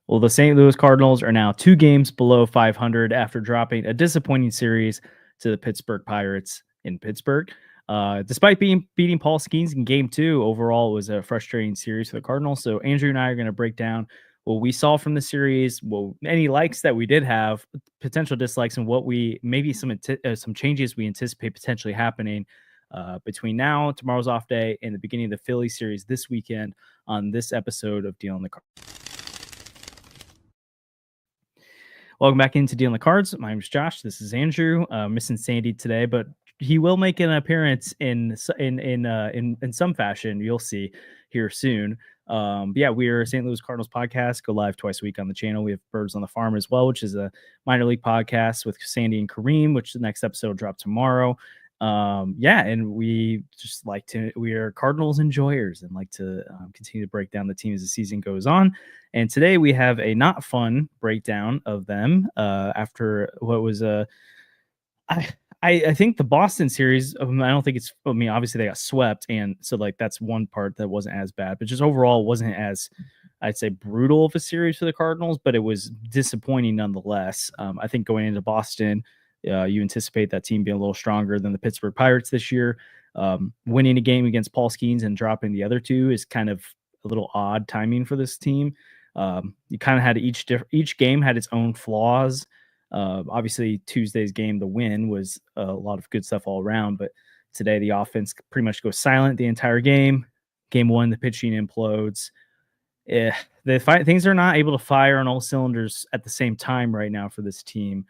Well, the St. Louis Cardinals are now 2 games below 500 after dropping a disappointing series to the Pittsburgh Pirates in Pittsburgh. Despite beating Paul Skenes in Game 2, overall it was a frustrating series for the Cardinals. So Andrew and I are going to break down what we saw from the series, well, any likes that we did have, potential dislikes, and what we maybe some changes we anticipate potentially happening between now, tomorrow's off day, and the beginning of the Philly series this weekend on this episode of Dealing the Cards. Welcome back into Dealing the Cards. My name is Josh. This is Andrew. Missing Sandy today, but he will make an appearance in some fashion. You'll see here soon. Yeah, we are St. Louis Cardinals podcast. Go live twice a week on the channel. We have Birds on the Farm as well, which is a minor league podcast with Sandy and Kareem, which the next episode will drop tomorrow. Yeah, and we are Cardinals enjoyers and like to continue to break down the team as the season goes on. And today we have a not fun breakdown of them after what was I think the Boston series. I don't think it's. I mean, obviously they got swept, and so like that's one part that wasn't as bad, but just overall wasn't as, I'd say, brutal of a series for the Cardinals. But it was disappointing nonetheless. I think going into Boston, you anticipate that team being a little stronger than the Pittsburgh Pirates this year. Winning a game against Paul Skenes and dropping the other two is kind of a little odd timing for this team. You kind of had each game had its own flaws. Obviously, Tuesday's game, the win, was a lot of good stuff all around. But today, the offense pretty much goes silent the entire game. Game 1, the pitching implodes. Things are not able to fire on all cylinders at the same time right now for this team.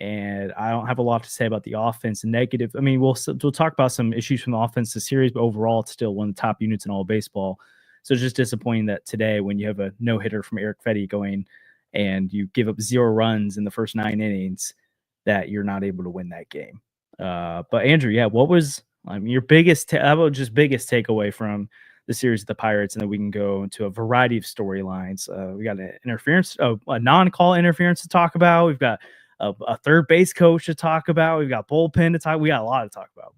And I don't have a lot to say about the offense. Negative. I mean, we'll talk about some issues from the offense this series, but overall, it's still one of the top units in all of baseball. So it's just disappointing that today, when you have a no-hitter from Eric Fetty going and you give up 0 runs in the first 9 innings, that you're not able to win that game. But Andrew, yeah, what was your biggest takeaway from the series of the Pirates? And then we can go into a variety of storylines. We got an interference, a non-call interference to talk about. We've got a third base coach to talk about. We've got bullpen to talk. We got a lot to talk about.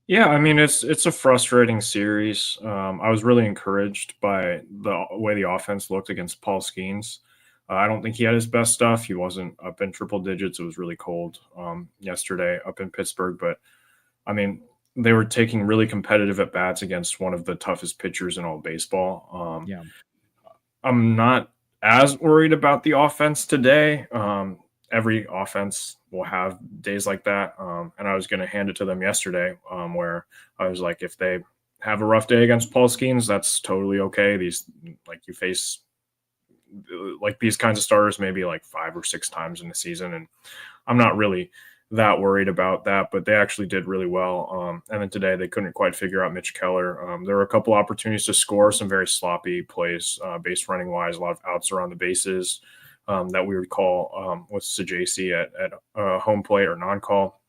Yeah, I mean, it's a frustrating series. I was really encouraged by the way the offense looked against Paul Skenes. I don't think he had his best stuff. He wasn't up in triple digits. It was really cold yesterday up in Pittsburgh. But, I mean, they were taking really competitive at-bats against one of the toughest pitchers in all baseball. Yeah. I'm not as worried about the offense today. Every offense will have days like that. And I was going to hand it to them yesterday where I was like, if they have a rough day against Paul Skenes, that's totally okay. You face like these kinds of starters maybe like 5 or 6 times in the season. And I'm not really that worried about that, but they actually did really well. And then today they couldn't quite figure out Mitch Keller. There were a couple opportunities to score, some very sloppy plays, base running wise, a lot of outs around the bases. That we would call with Sajasi at home plate or non-call.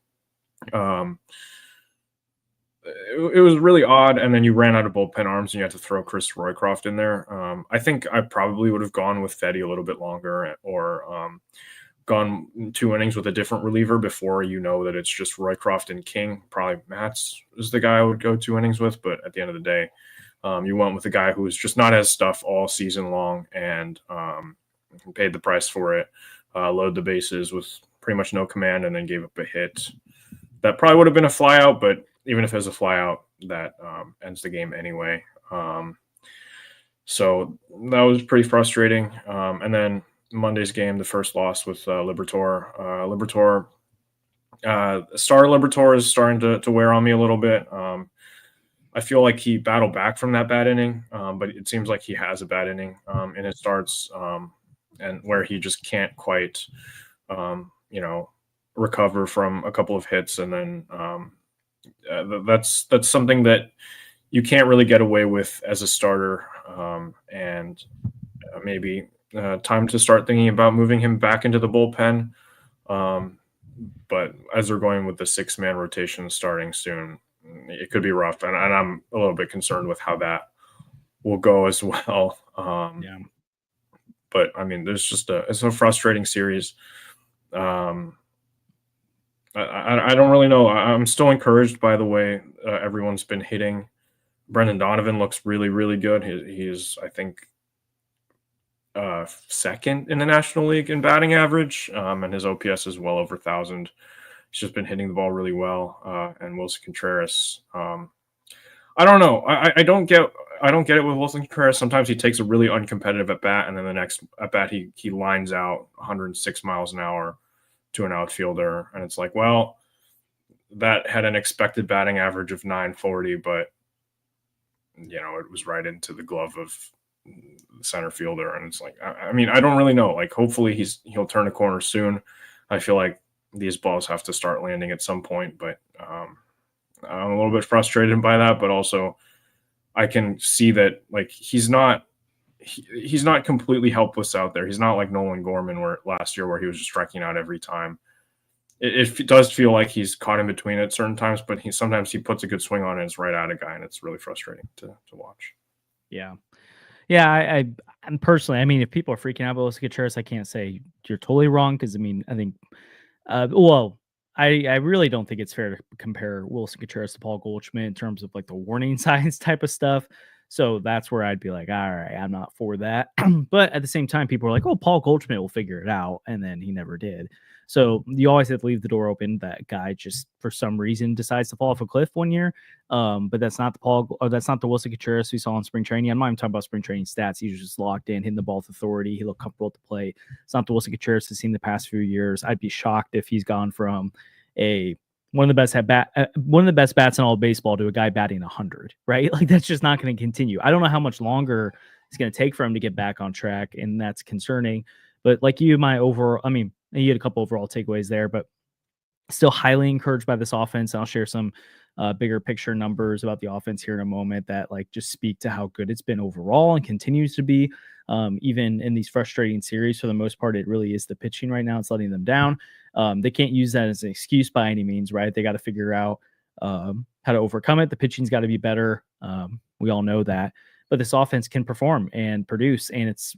It was really odd, and then you ran out of bullpen arms, and you had to throw Chris Roycroft in there. I think I probably would have gone with Fetty a little bit longer, or gone 2 innings with a different reliever before you know that it's just Roycroft and King. Probably Matz is the guy I would go 2 innings with, but at the end of the day, you went with a guy who was just not as stuff all season long, and paid the price for it, load the bases with pretty much no command, and then gave up a hit. That probably would have been a flyout, but even if it was a flyout, that ends the game anyway. So that was pretty frustrating. And then Monday's game, the first loss with Liberatore. Star Liberatore is starting to wear on me a little bit. I feel like he battled back from that bad inning, but it seems like he has a bad inning in his starts. And where he just can't quite, recover from a couple of hits. And then that's something that you can't really get away with as a starter. And maybe time to start thinking about moving him back into the bullpen. But as they're going with the 6-man rotation starting soon, it could be rough. And I'm a little bit concerned with how that will go as well. Yeah. But I mean, it's a frustrating series. I don't really know. I'm still encouraged by the way everyone's been hitting. Brendan Donovan looks really, really good. He's I think second in the National League in batting average, and his OPS is well over 1,000. He's just been hitting the ball really well. And Wilson Contreras, I don't know. I don't get it with Wilson Contreras. Sometimes he takes a really uncompetitive at bat, and then the next at bat he lines out 106 miles an hour to an outfielder, and it's like, well, that had an expected batting average of 940, but it was right into the glove of the center fielder, and it's like, I mean, I don't really know. Like, hopefully he'll turn a corner soon. I feel like these balls have to start landing at some point, but I'm a little bit frustrated by that, but also I can see that like he's not completely helpless out there. He's not like Nolan Gorman last year where he was just striking out every time. It does feel like he's caught in between at certain times, but sometimes he puts a good swing on it and it's right at a guy, and it's really frustrating to watch. Yeah. Yeah, I'm personally, I mean, if people are freaking out about Wilson Contreras, I can't say you're totally wrong, because I mean, I think, I really don't think it's fair to compare Wilson Contreras to Paul Goldschmidt in terms of like the warning signs type of stuff. So that's where I'd be like, all right, I'm not for that. But at the same time, people are like, oh, Paul Goldschmidt will figure it out. And then he never did. So you always have to leave the door open. That guy just for some reason decides to fall off a cliff one year. But that's not that's not the Wilson Contreras we saw in spring training. I'm not even talking about spring training stats. He was just locked in, hitting the ball with authority. He looked comfortable at the plate. It's not the Wilson Contreras we've seen the past few years. I'd be shocked if he's gone from one of the best bats in all of baseball to a guy batting 100, right? Like, that's just not going to continue. I don't know how much longer it's going to take for him to get back on track, and that's concerning. But like you, you had a couple overall takeaways there, but still highly encouraged by this offense. I'll share some bigger picture numbers about the offense here in a moment that like just speak to how good it's been overall and continues to be. Even in these frustrating series, for the most part, it really is the pitching right now. It's letting them down. They can't use that as an excuse by any means, right? They got to figure out how to overcome it. The pitching's got to be better. We all know that. But this offense can perform and produce. And it's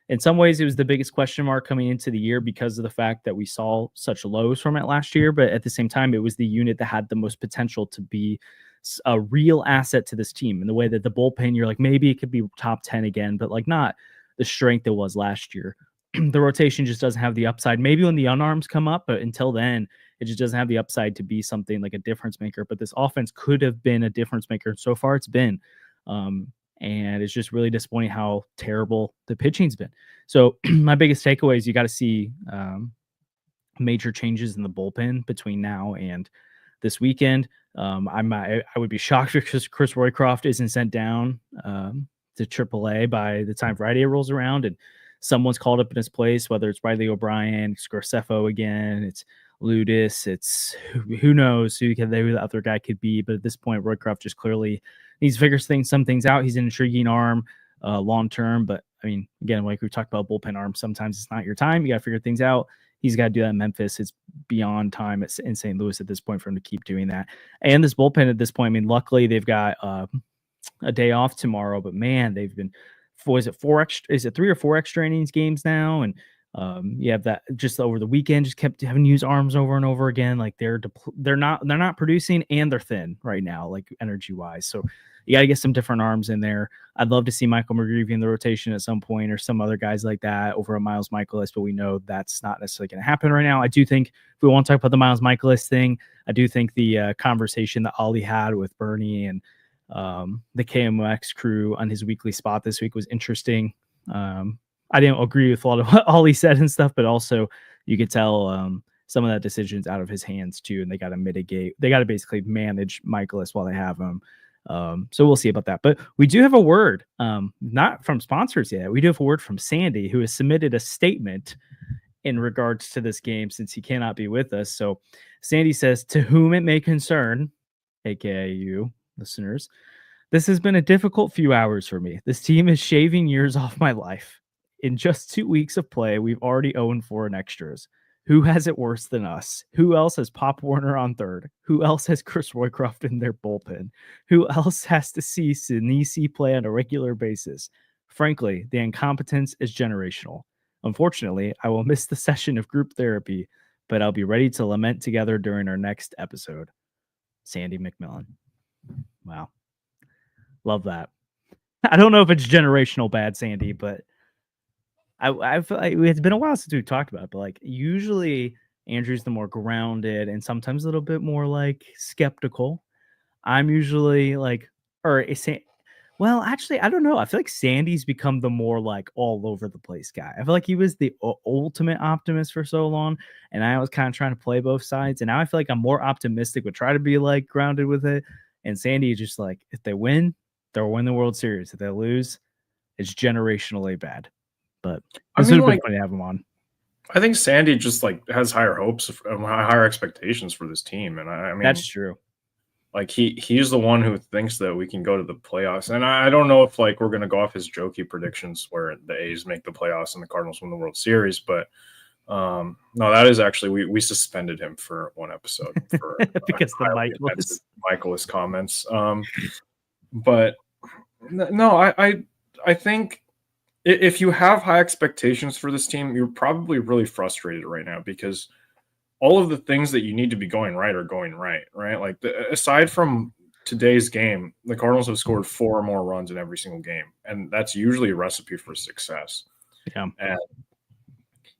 in some ways, it was the biggest question mark coming into the year because of the fact that we saw such lows from it last year. But at the same time, it was the unit that had the most potential to be a real asset to this team, in the way that the bullpen, you're like, maybe it could be top 10 again, but like not the strength it was last year. The rotation just doesn't have the upside. Maybe when the unarms come up, but until then, it just doesn't have the upside to be something like a difference maker. But this offense could have been a difference maker. So far, it's been. And it's just really disappointing how terrible the pitching's been. So my biggest takeaway is you got to see major changes in the bullpen between now and this weekend. I would be shocked because Chris Roycroft isn't sent down to AAA by the time Friday rolls around and someone's called up in his place, whether it's Riley O'Brien, Scorsefo again, it's Ludis, it's who knows who the other guy could be. But at this point, Roycroft just clearly needs to figure some things out. He's an intriguing arm long term, but I mean, again, like we talked about bullpen arms, sometimes it's not your time. You got to figure things out. He's got to do that in Memphis. It's beyond time in St. Louis at this point for him to keep doing that. And this bullpen at this point, I mean, luckily they've got a day off tomorrow, but man, they've been, is it 3 or 4 extra innings games now? And you have that just over the weekend, just kept having to use arms over and over again. Like they're not producing, and they're thin right now, like energy wise. So you got to get some different arms in there. I'd love to see Michael McGreevy in the rotation at some point, or some other guys like that over a Miles Michaelis, but we know that's not necessarily going to happen right now. I do think, if we want to talk about the Miles Michaelis thing, I do think the conversation that Ollie had with Bernie and the KMOX crew on his weekly spot this week was interesting. I didn't agree with a lot of what Ollie said and stuff, but also you could tell some of that decision's out of his hands too, and they got to basically manage Michaelis while they have him. So we'll see about that. But we do have a word, not from sponsors yet. We do have a word from Sandy, who has submitted a statement in regards to this game since he cannot be with us. So Sandy says, "To whom it may concern," aka you listeners, "this has been a difficult few hours for me. This team is shaving years off my life. In just 2 weeks of play, we've already 0-4 in extras. Who has it worse than us? Who else has Pop Warner on third? Who else has Chris Roycroft in their bullpen? Who else has to see Sinisi play on a regular basis? Frankly, the incompetence is generational. Unfortunately, I will miss the session of group therapy, but I'll be ready to lament together during our next episode. Sandy McMillan." Wow. Love that. I don't know if it's generational bad, Sandy, but I feel like it's been a while since we've talked about it, but like usually Andrew's the more grounded and sometimes a little bit more like skeptical. I'm usually like, or well, actually, I don't know. I feel like Sandy's become the more like all over the place guy. I feel like he was the ultimate optimist for so long, and I was kind of trying to play both sides. And now I feel like I'm more optimistic, but try to be like grounded with it. And Sandy is just like, if they win, they'll win the World Series. If they lose, it's generationally bad. But this would have been funny to have him on. I think Sandy just like has higher hopes, higher expectations for this team, and I mean that's true. Like he's the one who thinks that we can go to the playoffs, and I don't know if like we're gonna go off his jokey predictions where the A's make the playoffs and the Cardinals win the World Series, but no, that is actually we suspended him for one episode for because the Michaelis comments. But no, I think if you have high expectations for this team, you're probably really frustrated right now because all of the things that you need to be going right are going right? Like aside from today's game, the Cardinals have scored 4 or more runs in every single game, and that's usually a recipe for success. Yeah. And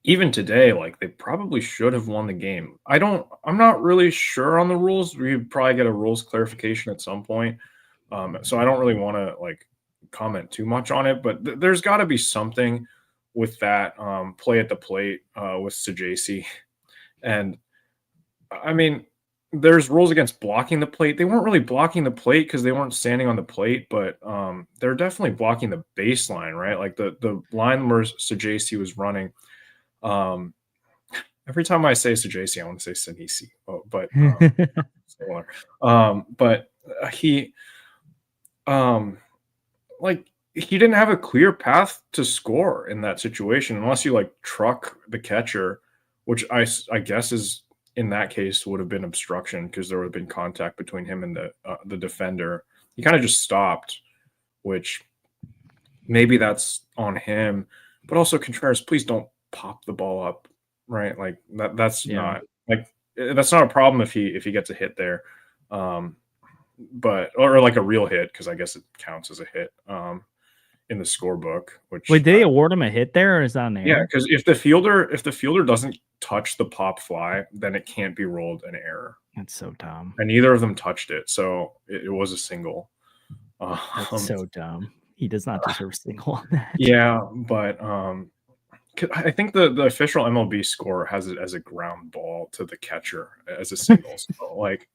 even today, like they probably should have won the game. I'm not really sure on the rules. We probably get a rules clarification at some point. So I don't really want to like comment too much on it, but there's got to be something with that play at the plate with Sajaci. And I mean, there's rules against blocking the plate. They weren't really blocking the plate because they weren't standing on the plate, but they're definitely blocking the baseline, right? Like the line where Sajaci was running. Every time I say Sajaci, I want to say Sinisi, but similar. But he like he didn't have a clear path to score in that situation unless you like truck the catcher, which I guess is in that case would have been obstruction because there would have been contact between him and the defender. He kind of just stopped, which maybe that's on him, but also Contreras, please don't pop the ball up, right? Like that's not a problem if he gets a hit there. But or like a real hit because I guess it counts as a hit in the scorebook. Which wait, did they award him a hit there, or is that an error? Yeah, because if the fielder doesn't touch the pop fly, then it can't be rolled an error. That's so dumb. And neither of them touched it, so it was a single. That's so dumb. He does not deserve a single on that. Yeah, but I think the official MLB score has it as a ground ball to the catcher as a single. So like,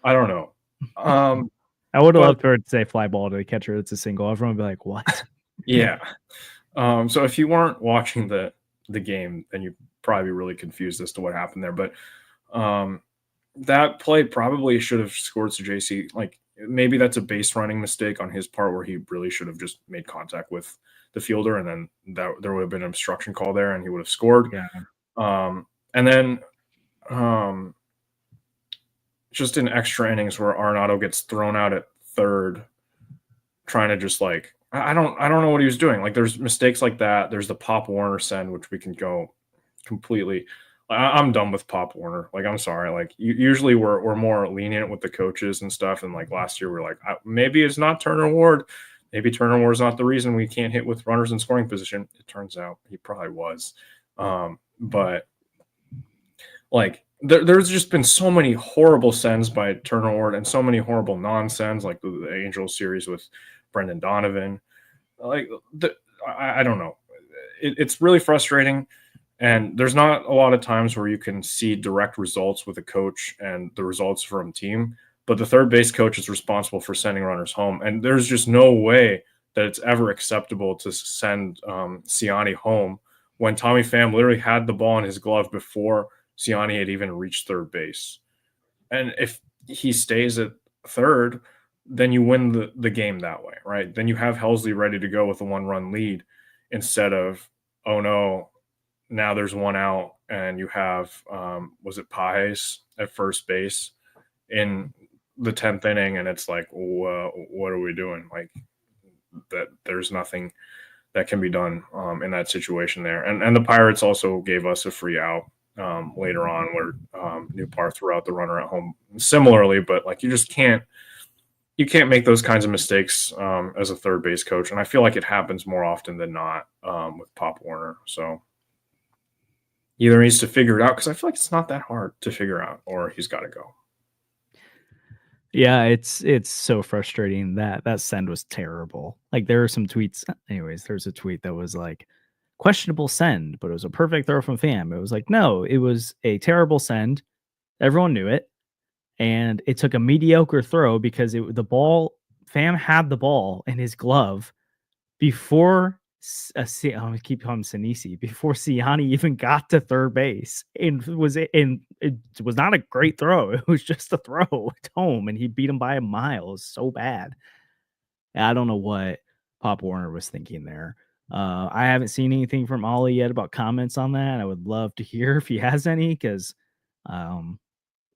I don't know. I would have loved for it to say fly ball to the catcher. It's a single. Everyone would be like, what? Yeah. So if you weren't watching the game, then you'd probably be really confused as to what happened there. But that play probably should have scored Sajaci. Like maybe that's a base running mistake on his part where he really should have just made contact with the fielder, and then there would have been an obstruction call there, and he would have scored. Yeah. And then just in extra innings where Arenado gets thrown out at third, trying to just like I don't know what he was doing. Like there's mistakes like that. There's the Pop Warner send, which we can go completely. I'm done with Pop Warner. Like I'm sorry. Like usually we're more lenient with the coaches and stuff. And like last year we're like maybe it's not Turner Ward. Maybe Turner Ward's not the reason we can't hit with runners in scoring position. It turns out he probably was. But like there's just been so many horrible sends by Turner Ward and so many horrible non-sends, like the Angels series with Brendan Donovan. Like I don't know. It's really frustrating, and there's not a lot of times where you can see direct results with a coach and the results from a team. But the third base coach is responsible for sending runners home, and there's just no way that it's ever acceptable to send Siani home when Tommy Pham literally had the ball in his glove before Siani had even reached third base. And if he stays at third, then you win the game that way, right? Then you have Helsley ready to go with a 1-run lead instead of, oh no, now there's one out and you have, was it Pages at first base in the 10th inning, and it's like, what are we doing? Like that, there's nothing that can be done in that situation there. And the Pirates also gave us a free out later on where Newpar threw out the runner at home similarly, but like you just can't you can't make those kinds of mistakes as a third base coach, and I feel like it happens more often than not with Pop Warner. So either needs to figure it out, because I feel like it's not that hard to figure out, or he's got to go. Yeah, it's so frustrating. That send was terrible. Like there were some tweets. Anyways, there's a tweet that was like questionable send, but it was a perfect throw from Pham. It was like, no, it was a terrible send. Everyone knew it. And it took a mediocre throw because the ball, Pham had the ball in his glove before I'm gonna keep calling him Sinisi, before Siani even got to third base, and it was not a great throw. It was just a throw at home, and he beat him by a mile. It was so bad. I don't know what Pop Warner was thinking there. I haven't seen anything from Ollie yet about comments on that. I would love to hear if he has any, because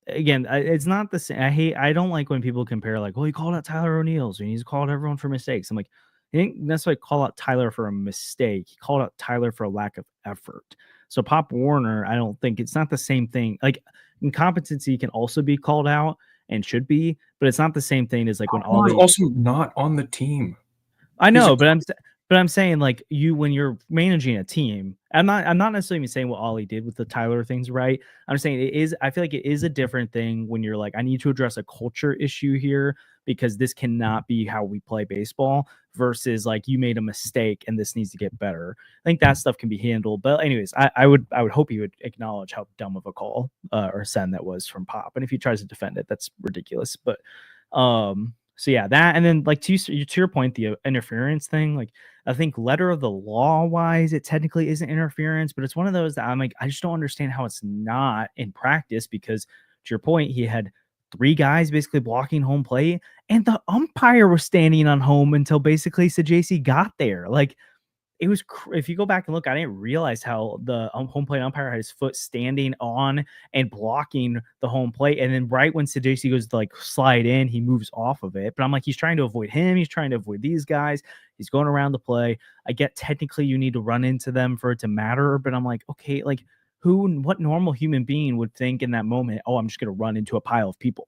again, it's not the same. I don't like when people compare, like, well, he called out Tyler O'Neill, so he's called everyone for mistakes. I'm like, he didn't necessarily call out Tyler for a mistake. He called out Tyler for a lack of effort. So Pop Warner, I don't think it's not the same thing. Like incompetency can also be called out and should be, but it's not the same thing as like when Ollie also not on the team. I know, but I'm saying like when you're managing a team, I'm not necessarily even saying what Ollie did with the Tyler things, right? I'm saying I feel like it is a different thing when you're like, I need to address a culture issue here because this cannot be how we play baseball, versus like you made a mistake and this needs to get better. I think that stuff can be handled. But anyways, I would hope he would acknowledge how dumb of a call or send that was from Pop. And if he tries to defend it, that's ridiculous. But so yeah, that, and then like to your point, the interference thing, like I think letter of the law wise, it technically isn't interference, but it's one of those that I'm like, I just don't understand how it's not in practice, because to your point, he had 3 guys basically blocking home plate, and the umpire was standing on home until basically Sajacy got there. Like it was, if you go back and look, I didn't realize how the home plate umpire had his foot standing on and blocking the home plate. And then right when Sajacy goes to like slide in, he moves off of it. But I'm like, he's trying to avoid him. He's trying to avoid these guys. He's going around the play. I get technically you need to run into them for it to matter. But I'm like, okay, like what normal human being would think in that moment, oh, I'm just going to run into a pile of people?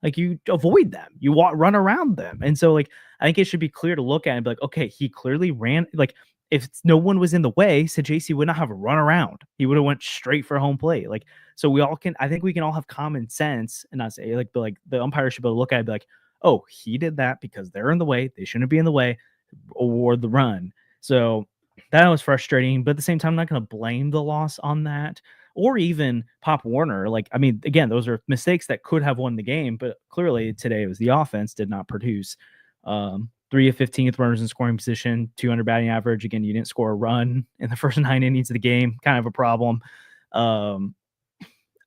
Like you avoid them, you run around them. And so like, I think it should be clear to look at and be like, okay, he clearly ran, like if no one was in the way, Sajacy would not have a run around. He would have went straight for home plate. Like, so I think we can all have common sense and not say like, but like the umpire should be able to look at it and be like, oh, he did that because they're in the way. They shouldn't be in the way, or the run. So that was frustrating, but at the same time, I'm not going to blame the loss on that, or even Pop Warner. Like, I mean, again, those are mistakes that could have won the game, but clearly today it was the offense did not produce. 3 of 15th runners in scoring position, 200 batting average. Again, you didn't score a run in the first 9 innings of the game. Kind of a problem. But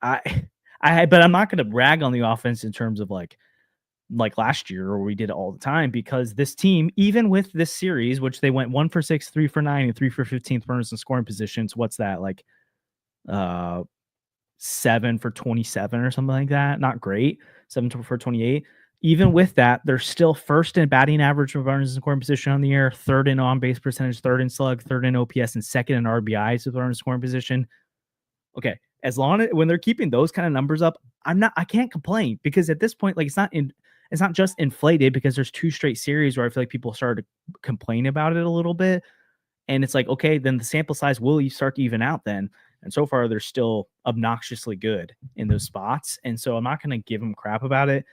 I'm not going to brag on the offense in terms of like last year where we did it all the time, because this team, even with this series, which they went 1 for 6, 3 for 9, and 3 for 15th runners in scoring positions. What's that, like 7 for 27 or something like that? Not great. 7 for 28. Even with that, they're still first in batting average for runners in scoring position on the year, third in on-base percentage, third in slug, third in OPS, and second in RBIs with runners in scoring position. Okay, as long as when they're keeping those kind of numbers up, I can't complain, because at this point, like it's not just inflated because there's 2 straight series where I feel like people started to complain about it a little bit. And it's like, okay, then the sample size will start to even out then. And so far, they're still obnoxiously good in those spots. And so I'm not going to give them crap about it.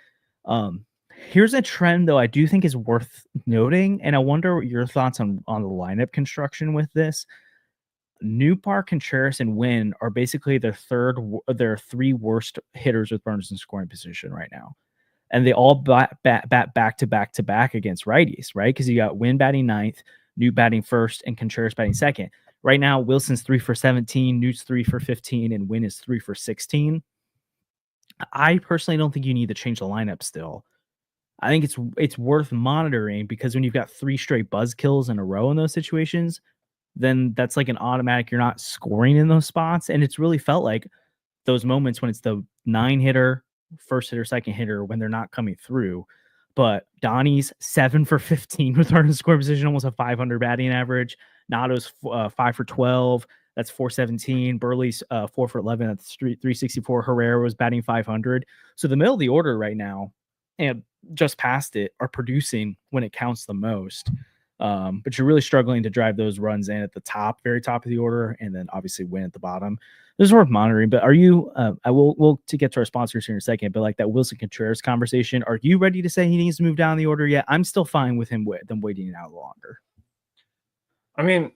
Here's a trend, though, I do think is worth noting. And I wonder what your thoughts on the lineup construction with this. Newpark, Contreras, and Wynn are basically their 3 worst hitters with runners in scoring position right now. And they all bat back to back against righties, right? Because you got Wynn batting 9th, Newt batting 1st, and Contreras batting 2nd. Right now, Wilson's 3 for 17, Newt's 3 for 15, and Wynn is 3 for 16. I personally don't think you need to change the lineup still. I think it's worth monitoring, because when you've got 3 straight buzz kills in a row in those situations, then that's like an automatic, you're not scoring in those spots. And it's really felt like those moments when it's the 9 hitter, first hitter, second hitter, when they're not coming through. But Donnie's 7 for 15 with runners in scoring position, almost a 500 batting average. Nato's 5 for 12. That's 417. Burley's 4 for 11. That's 364. Herrera was batting 500. So the middle of the order right now, and just past it are producing when it counts the most. But you're really struggling to drive those runs in at the top, very top of the order, and then obviously win at the bottom. This is worth monitoring. But are you? We'll to get to our sponsors here in a second. But like that Wilson Contreras conversation, are you ready to say he needs to move down the order yet? I'm still fine with them waiting out longer. I mean,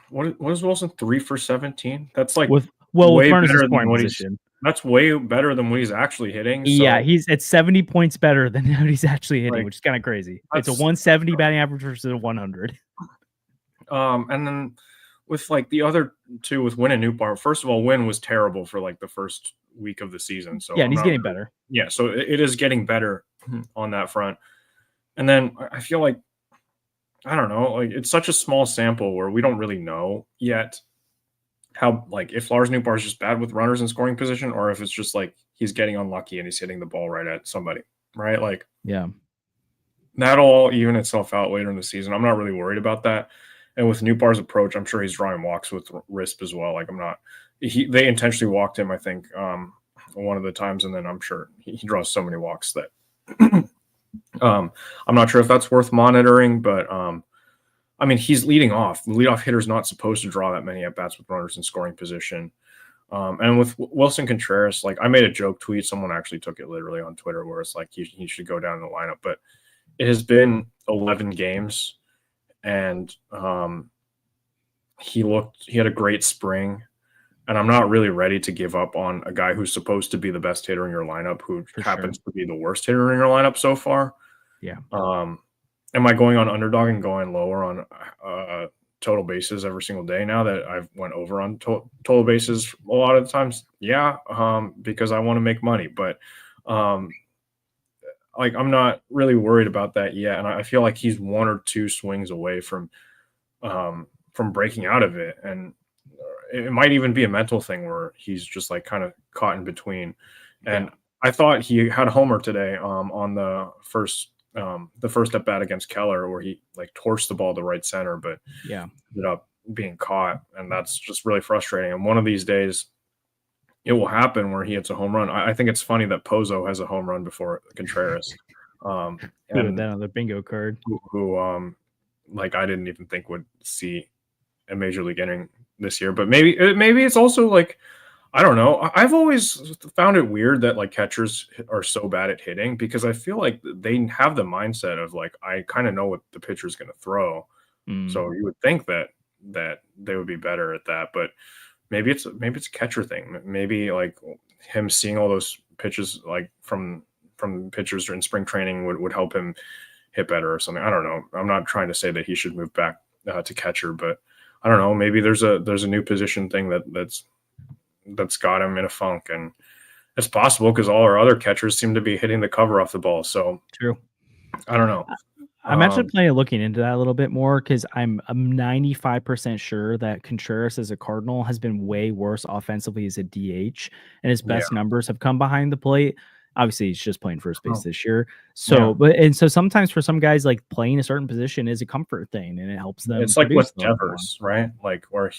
what is Wilson 3 for 17? That's like with way runners in better than scoring what position. That's way better than what he's actually hitting. So, Yeah, he's at 70 points better than what he's actually hitting, like, which is kind of crazy. It's a 170 batting average versus a 100. And then with like the other two with Wynn and Nootbaar, first of all, Wynn was terrible for like the first week of the season. So yeah, and he's getting better. Yeah, so it is getting better on that front. And then I feel like, I don't know, like it's such a small sample where we don't really know yet how, like, if Lars Nootbaar is just bad with runners in scoring position, or if it's just like he's getting unlucky and he's hitting the ball right at somebody, right? Like, yeah, that'll all even itself out later in the season. I'm not really worried about that. And with Nootbaar's approach, I'm sure he's drawing walks with Risp as well. Like, they intentionally walked him, I think, one of the times, and then I'm sure he draws so many walks that I'm not sure if that's worth monitoring, but I mean, he's leading off. The leadoff hitter's not supposed to draw that many at-bats with runners in scoring position. And with Wilson Contreras, like, I made a joke tweet. Someone actually took it literally on Twitter where it's like he should go down in the lineup. But it has been 11 games, and he had a great spring. And I'm not really ready to give up on a guy who's supposed to be the best hitter in your lineup, who happens to be the worst hitter in your lineup so far. Yeah. Am I going on underdog and going lower on total bases every single day now that I've went over on total bases a lot of the times? Yeah, because I want to make money. But like, I'm not really worried about that yet. And I feel like he's one or two swings away from breaking out of it. And it might even be a mental thing where he's just like kind of caught in between. And I thought he had a homer today on the first at bat against Keller, where he like torched the ball to right center, but ended up being caught. And that's just really frustrating. And one of these days it will happen where he hits a home run. I think it's funny that Pozo has a home run before Contreras. And that on the bingo card, who like I didn't even think would see a major league inning this year. But maybe it's also like, I don't know. I've always found it weird that like catchers are so bad at hitting, because I feel like they have the mindset of like, I kind of know what the pitcher's going to throw. So you would think that they would be better at that, but maybe it's a catcher thing. Maybe like him seeing all those pitches like from pitchers in spring training would help him hit better or something. I don't know. I'm not trying to say that he should move back to catcher, but I don't know. Maybe there's a new position thing that's got him in a funk, and it's possible because all our other catchers seem to be hitting the cover off the ball. So true. I don't know. I'm actually planning on looking into that a little bit more, because I'm 95% sure that Contreras as a Cardinal has been way worse offensively as a DH, and his best numbers have come behind the plate. Obviously, he's just playing first base this year. So, so sometimes for some guys, like, playing a certain position is a comfort thing, and it helps them. It's like with Devers, right? Like, where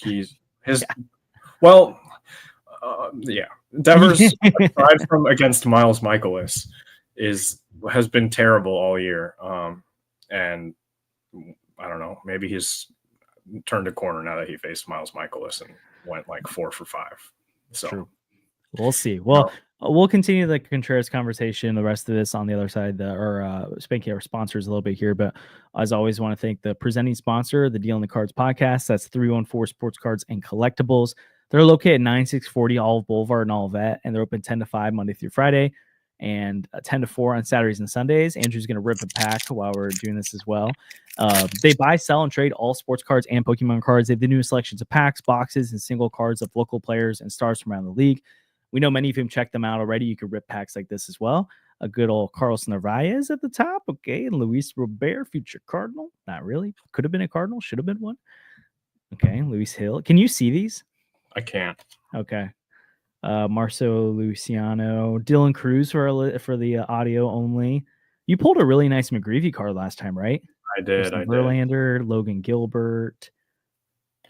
well, Devers, aside from against Miles Michaelis, has been terrible all year. And I don't know, maybe he's turned a corner now that he faced Miles Michaelis and went like 4 for 5. So true. We'll see. Well, we'll continue the Contreras conversation, the rest of this on the other side, speaking of our sponsors a little bit here. But as always, want to thank the presenting sponsor, the Deal in the Cards podcast. That's 314 Sports Cards and Collectibles. They're located at 9640 Olive Boulevard in Olivet, and they're open 10 to 5 Monday through Friday, and 10 to 4 on Saturdays and Sundays. Andrew's going to rip a pack while we're doing this as well. They buy, sell, and trade all sports cards and Pokemon cards. They have the newest selections of packs, boxes, and single cards of local players and stars from around the league. We know many of you checked them out already. You could rip packs like this as well. A good old Carlos Narvaez at the top. Okay. And Luis Robert, future Cardinal. Not really. Could have been a Cardinal. Should have been one. Okay. Luis Hill. Can you see these? I can't. Okay. Marco Luciano. Dylan Cruz for the audio only. You pulled a really nice McGreevy card last time, right? I did. Verlander, Logan Gilbert.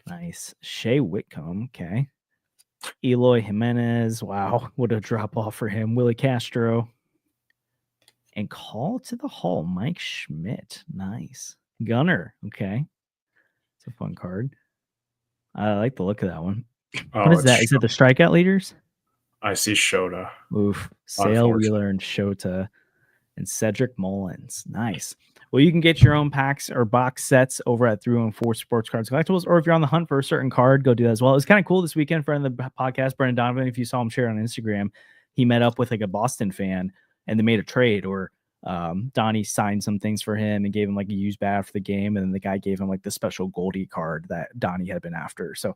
Nice. Shea Whitcomb. Okay. Eloy Jimenez. Wow. What a drop off for him. Willie Castro. And call to the hall, Mike Schmidt. Nice. Gunner. Okay. It's a fun card. I like the look of that one. What is that? Is it the strikeout leaders? I see Shota. Oof. Sale Wheeler and Shota and Cedric Mullins. Nice. Well, you can get your own packs or box sets over at 314 Sports Cards Collectibles, or if you're on the hunt for a certain card, go do that as well. It was kind of cool this weekend. Friend of the podcast, Brendan Donovan, if you saw him share on Instagram, he met up with like a Boston fan and they made a trade, or Donnie signed some things for him and gave him like a used bat for the game, and then the guy gave him like the special Goldie card that Donnie had been after. So a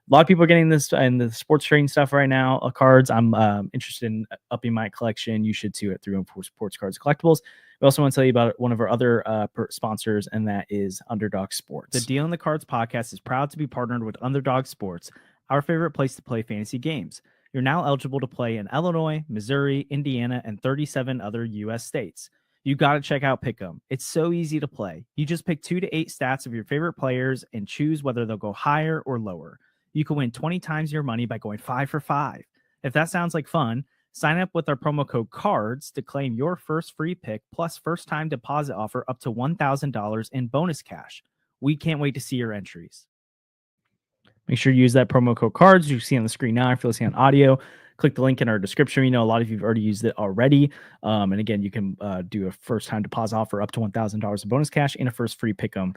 lot of people are getting this in the sports trading stuff right now. Cards. I'm interested in upping my collection. You should too at 314 Sports Cards Collectibles. We also want to tell you about one of our other sponsors, and that is Underdog Sports. The Deal in the Cards podcast is proud to be partnered with Underdog Sports, our favorite place to play fantasy games. You're now eligible to play in Illinois, Missouri, Indiana, and 37 other U.S. states. You got to check out Pick'em. It's so easy to play. You just pick 2 to 8 stats of your favorite players and choose whether they'll go higher or lower. You can win 20 times your money by going 5 for 5. If that sounds like fun, sign up with our promo code CARDS to claim your first free pick plus first-time deposit offer up to $1,000 in bonus cash. We can't wait to see your entries. Make sure you use that promo code CARDS. You see on the screen now. If you're listening on audio, click the link in our description. You know, a lot of you have already used it already. And again, you can do a first-time deposit offer up to $1,000 in bonus cash and a first free pick 'em.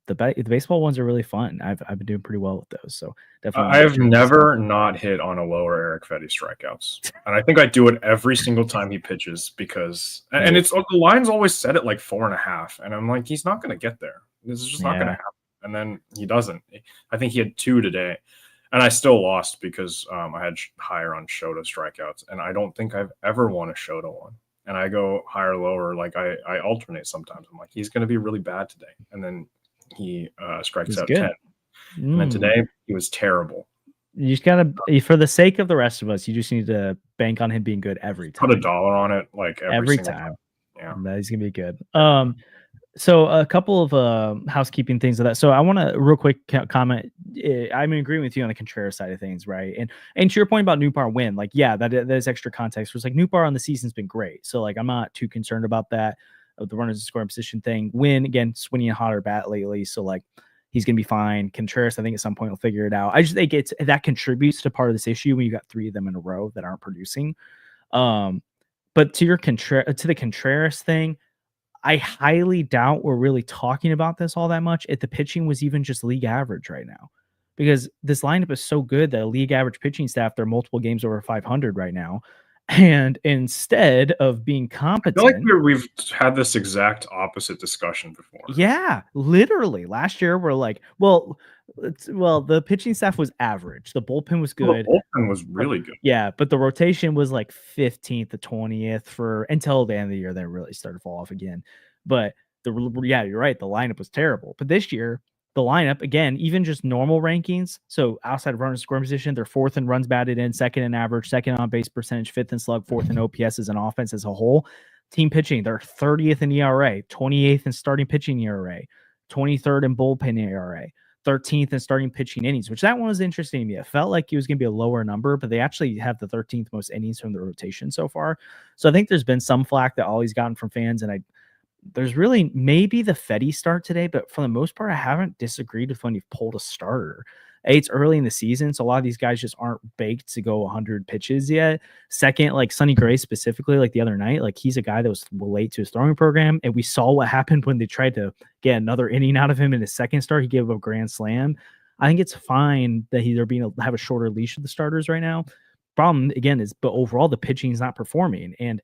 The baseball ones are really fun. I've been doing pretty well with those. So definitely. I have never not hit on a lower Eric Fetty strikeouts. And I think I do it every single time he pitches because, and it's the line's always set at like 4.5. And I'm like, he's not going to get there. This is just not going to happen. And then he doesn't. I think he had 2 today. And I still lost because I had higher on Shota strikeouts. And I don't think I've ever won a Shota one. And I go higher, lower. Like I alternate sometimes. I'm like, he's going to be really bad today. And then he strikes out 10. And then today he was terrible. You just gotta, for the sake of the rest of us, you just need to bank on him being good every time. Put $1 on it, like every time. Yeah, that he's gonna be good. So a couple of housekeeping things of that. So I want to real quick comment. I'm agreeing with you on the Contreras side of things, right? And to your point about Newbar win, like that is extra context. Was like Newbar on the season's been great, so like I'm not too concerned about that. The runners in scoring position thing. Win again, swinging a hotter bat lately, so like he's gonna be fine. Contreras, I think at some point will figure it out. I just think that contributes to part of this issue when you got 3 of them in a row that aren't producing. But to the Contreras thing, I highly doubt we're really talking about this all that much if the pitching was even just league average right now, because this lineup is so good that a league average pitching staff, they're multiple games over 500 right now. And instead of being competent, I feel like we've had this exact opposite discussion before. Yeah, literally. Last year, we're like, well, the pitching staff was average. The bullpen was good. The bullpen was really good. Yeah, but the rotation was like 15th to 20th until the end of the year. Then it really started to fall off again. But you're right. The lineup was terrible. But this year, the lineup, again, even just normal rankings. So outside of runner scoring position, they're 4th in runs batted in, 2nd in average, 2nd on base percentage, 5th in slug, 4th in OPS as an offense as a whole. Team pitching, they're 30th in ERA, 28th in starting pitching ERA, 23rd in bullpen ERA, 13th in starting pitching innings, which that one was interesting to me. It felt like it was going to be a lower number, but they actually have the 13th most innings from the rotation so far. So I think there's been some flack that Ollie's gotten from fans, and there's really maybe the Fetty start today, but for the most part, I haven't disagreed with when you've pulled a starter. It's early in the season, so a lot of these guys just aren't baked to go 100 pitches yet. Second, like Sonny Gray specifically, like the other night, like he's a guy that was late to his throwing program, and we saw what happened when they tried to get another inning out of him in his second start. He gave up a grand slam. I think it's fine that they're have a shorter leash of the starters right now. Problem again is, but overall the pitching is not performing, and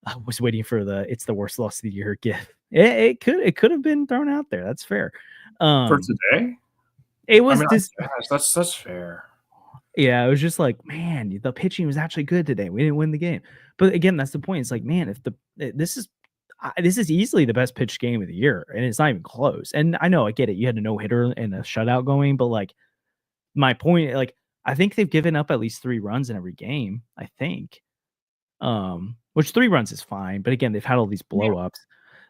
I was waiting for it's the worst loss of the year gift. It could have been thrown out there. That's fair. For today, it was that's fair. Yeah, it was just like, man, the pitching was actually good today. We didn't win the game, but again, that's the point. It's like, man, if this is easily the best pitched game of the year, and it's not even close. And I know, I get it. You had a no hitter and a shutout going, but like my point, like I think they've given up at least 3 runs in every game. I think. Which 3 runs is fine, but again, they've had all these blowups.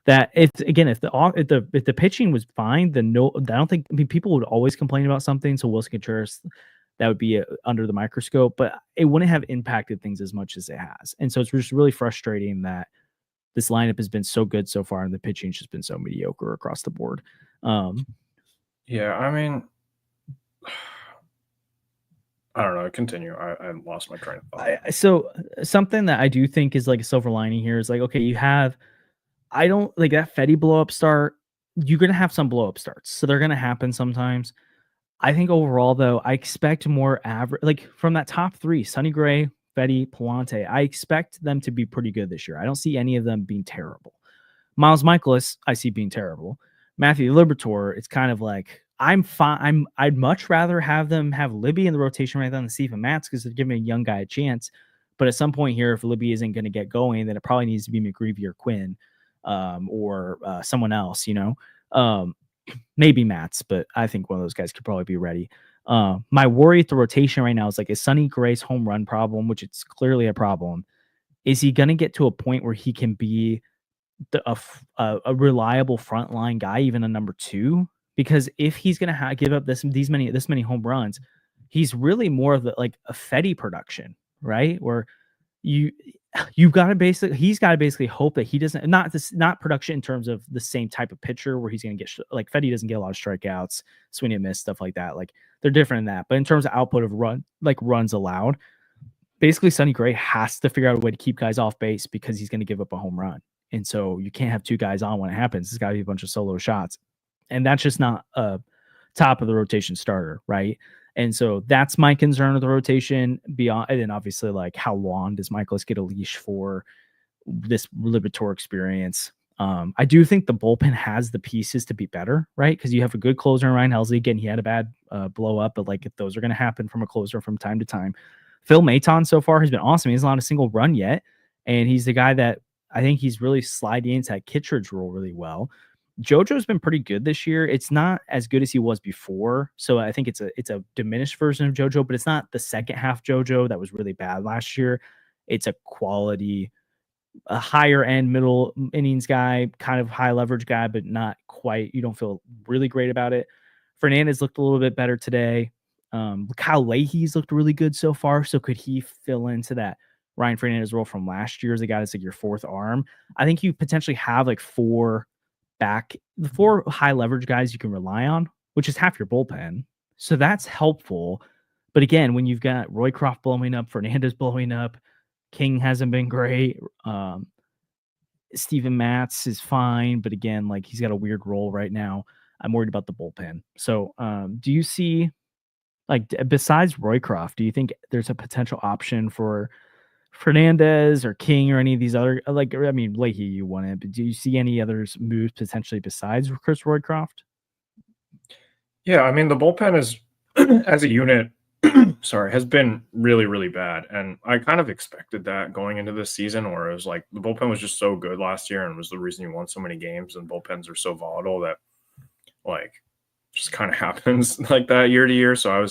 That if the pitching was fine, then I don't think. I mean, people would always complain about something. So Wilson Contreras, that would be under the microscope, but it wouldn't have impacted things as much as it has. And so it's just really frustrating that this lineup has been so good so far, and the pitching's just been so mediocre across the board. Yeah, I mean, I don't know. Continue. I lost my train of thought. So something that I do think is like a silver lining here is like, okay, you have, I don't like that Fetty blow up start. You're going to have some blow up starts. So they're going to happen sometimes. I think overall, though, I expect more average, like from that top three, Sonny Gray, Fetty, Palante. I expect them to be pretty good this year. I don't see any of them being terrible. Miles Michaelis, I see being terrible. Matthew Liberatore, it's kind of like I'm fine. I'd much rather have them have Libby in the rotation right than Stephen Matz because they're giving a young guy a chance. But at some point here, if Libby isn't going to get going, then it probably needs to be McGreevy or Quinn, or someone else. Maybe Matz, but I think one of those guys could probably be ready. My worry at the rotation right now is like, is Sonny Gray's home run problem, which it's clearly a problem, is he going to get to a point where he can be a reliable frontline guy, even a number two? Because if he's going to give up this many home runs, he's really more of like a Fetty production, right? Where you've got to he's got to basically hope that he doesn't, not production in terms of the same type of pitcher where he's going to get like Fetty doesn't get a lot of strikeouts, swing and miss, stuff like that. Like they're different in that. But in terms of output of runs allowed, basically Sonny Gray has to figure out a way to keep guys off base because he's going to give up a home run. And so you can't have two guys on when it happens. It's got to be a bunch of solo shots. And that's just not a top of the rotation starter, right? And so that's my concern with the rotation beyond. And then obviously, like, how long does Michaelis get a leash for this Liberatore experience? I do think the bullpen has the pieces to be better, right? Because you have a good closer in Ryan Helsley. Again, he had a bad blow up, but like those are going to happen from a closer from time to time. Phil Maton so far has been awesome. He hasn't allowed a single run yet. And he's the guy that I think he's really sliding into that Kittredge role really well. JoJo's been pretty good this year. It's not as good as he was before. So I think it's a diminished version of JoJo, but it's not the second half JoJo that was really bad last year. It's a quality, a higher end middle innings guy, kind of high leverage guy, but not quite. You don't feel really great about it. Fernandez looked a little bit better today. Kyle Leahy's looked really good so far. So could he fill into that Ryan Fernandez role from last year as a guy that's like your fourth arm? I think you potentially have like four high leverage guys you can rely on, which is half your bullpen. So that's helpful. But again, when you've got Roycroft blowing up, Fernandez blowing up, King hasn't been great. Steven Matz is fine, but again, like he's got a weird role right now. I'm worried about the bullpen. So do you see, like, besides Roycroft, do you think there's a potential option for Fernandez or King or any of these other, like, I mean, Leahy, you won it, but do you see any others moves potentially besides Chris Roycroft? Yeah, I mean, the bullpen is, as a unit, has been really, really bad. And I kind of expected that going into this season, where it was like the bullpen was just so good last year and was the reason you won so many games, and bullpens are so volatile that, like, just kind of happens like that year to year. So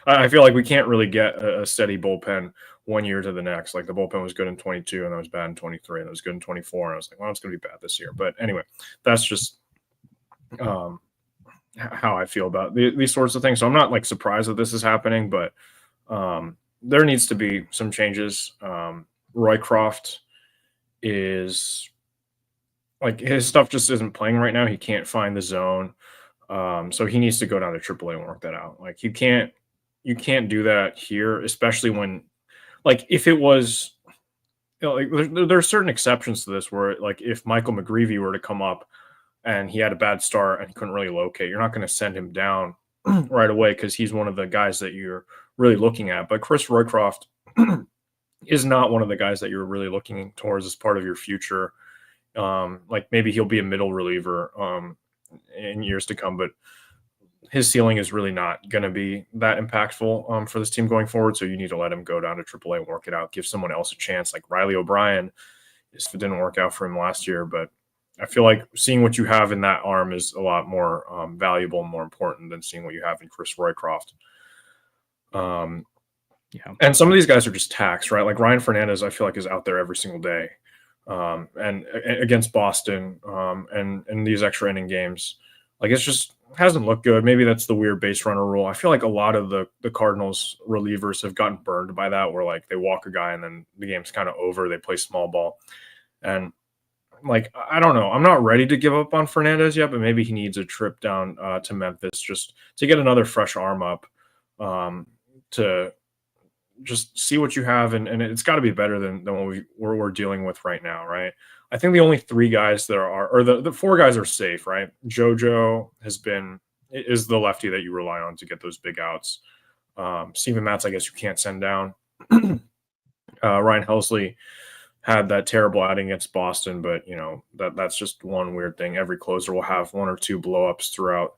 I feel like we can't really get a steady bullpen one year to the next. Like the bullpen was good in 22 and it was bad in 23 and it was good in 24. And I was like, well, it's going to be bad this year. But anyway, that's just how I feel about these sorts of things. So I'm not like surprised that this is happening, but there needs to be some changes. Roycroft is like, his stuff just isn't playing right now. He can't find the zone. So he needs to go down to AAA and work that out. Like you can't do that here, especially when, like, if it was, like there are certain exceptions to this where, like, if Michael McGreevy were to come up and he had a bad start and he couldn't really locate, you're not going to send him down right away because he's one of the guys that you're really looking at. But Chris Roycroft is not one of the guys that you're really looking towards as part of your future. Like maybe he'll be a middle reliever in years to come, but his ceiling is really not going to be that impactful for this team going forward. So you need to let him go down to AAA and work it out, give someone else a chance, like Riley O'Brien. It didn't work out for him last year, but I feel like seeing what you have in that arm is a lot more valuable and more important than seeing what you have in Chris Roycroft. Yeah. And some of these guys are just taxed, right? Like Ryan Fernandez, I feel like is out there every single day. And against Boston and these extra inning games, like it's just hasn't looked good. Maybe that's the weird base runner rule. I feel like a lot of the Cardinals relievers have gotten burned by that, where like they walk a guy and then the game's kind of over. They play small ball. And like, I don't know. I'm not ready to give up on Fernandez yet, but maybe he needs a trip down to Memphis just to get another fresh arm up, to just see what you have, and it's got to be better than what we're dealing with right now, right? I think the only three guys that are, or the four guys are safe, right? JoJo is the lefty that you rely on to get those big outs. Steven Matz, I guess you can't send down. Ryan Helsley had that terrible outing against Boston, but that's just one weird thing. Every closer will have one or two blowups throughout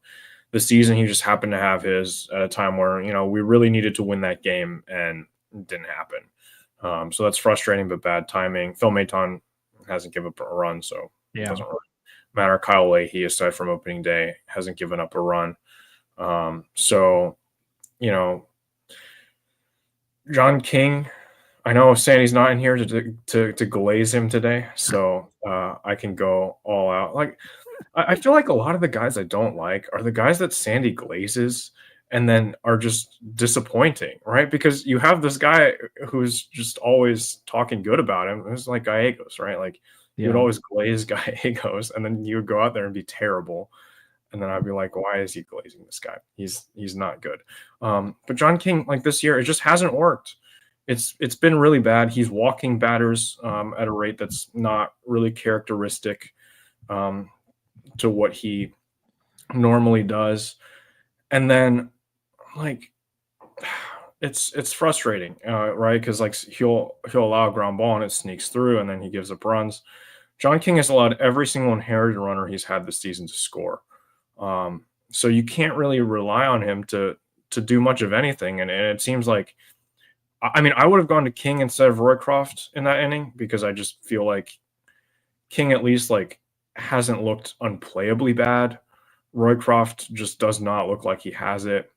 the season. He just happened to have his at a time where we really needed to win that game, and it didn't happen. So that's frustrating, but bad timing. Phil Maton hasn't given up a run, so it doesn't really matter. Kyle Leahy, aside from opening day, hasn't given up a run. So John King, I know Sandy's not in here to glaze him today, so I can go all out. Like, I feel like a lot of the guys I don't like are the guys that Sandy glazes and then are just disappointing, right? Because you have this guy who's just always talking good about him. It's like Gallegos, right? Like, you would always glaze Gallegos, and then you would go out there and be terrible. And then I'd be like, why is he glazing this guy? He's not good. But John King, like this year, it just hasn't worked. It's been really bad. He's walking batters at a rate that's not really characteristic to what he normally does. And then, like, it's frustrating, right? Because like he'll allow a ground ball and it sneaks through, and then he gives up runs. John King has allowed every single inherited runner he's had this season to score. So you can't really rely on him to do much of anything. And it seems like, I mean, I would have gone to King instead of Roycroft in that inning, because I just feel like King at least like hasn't looked unplayably bad. Roycroft just does not look like he has it.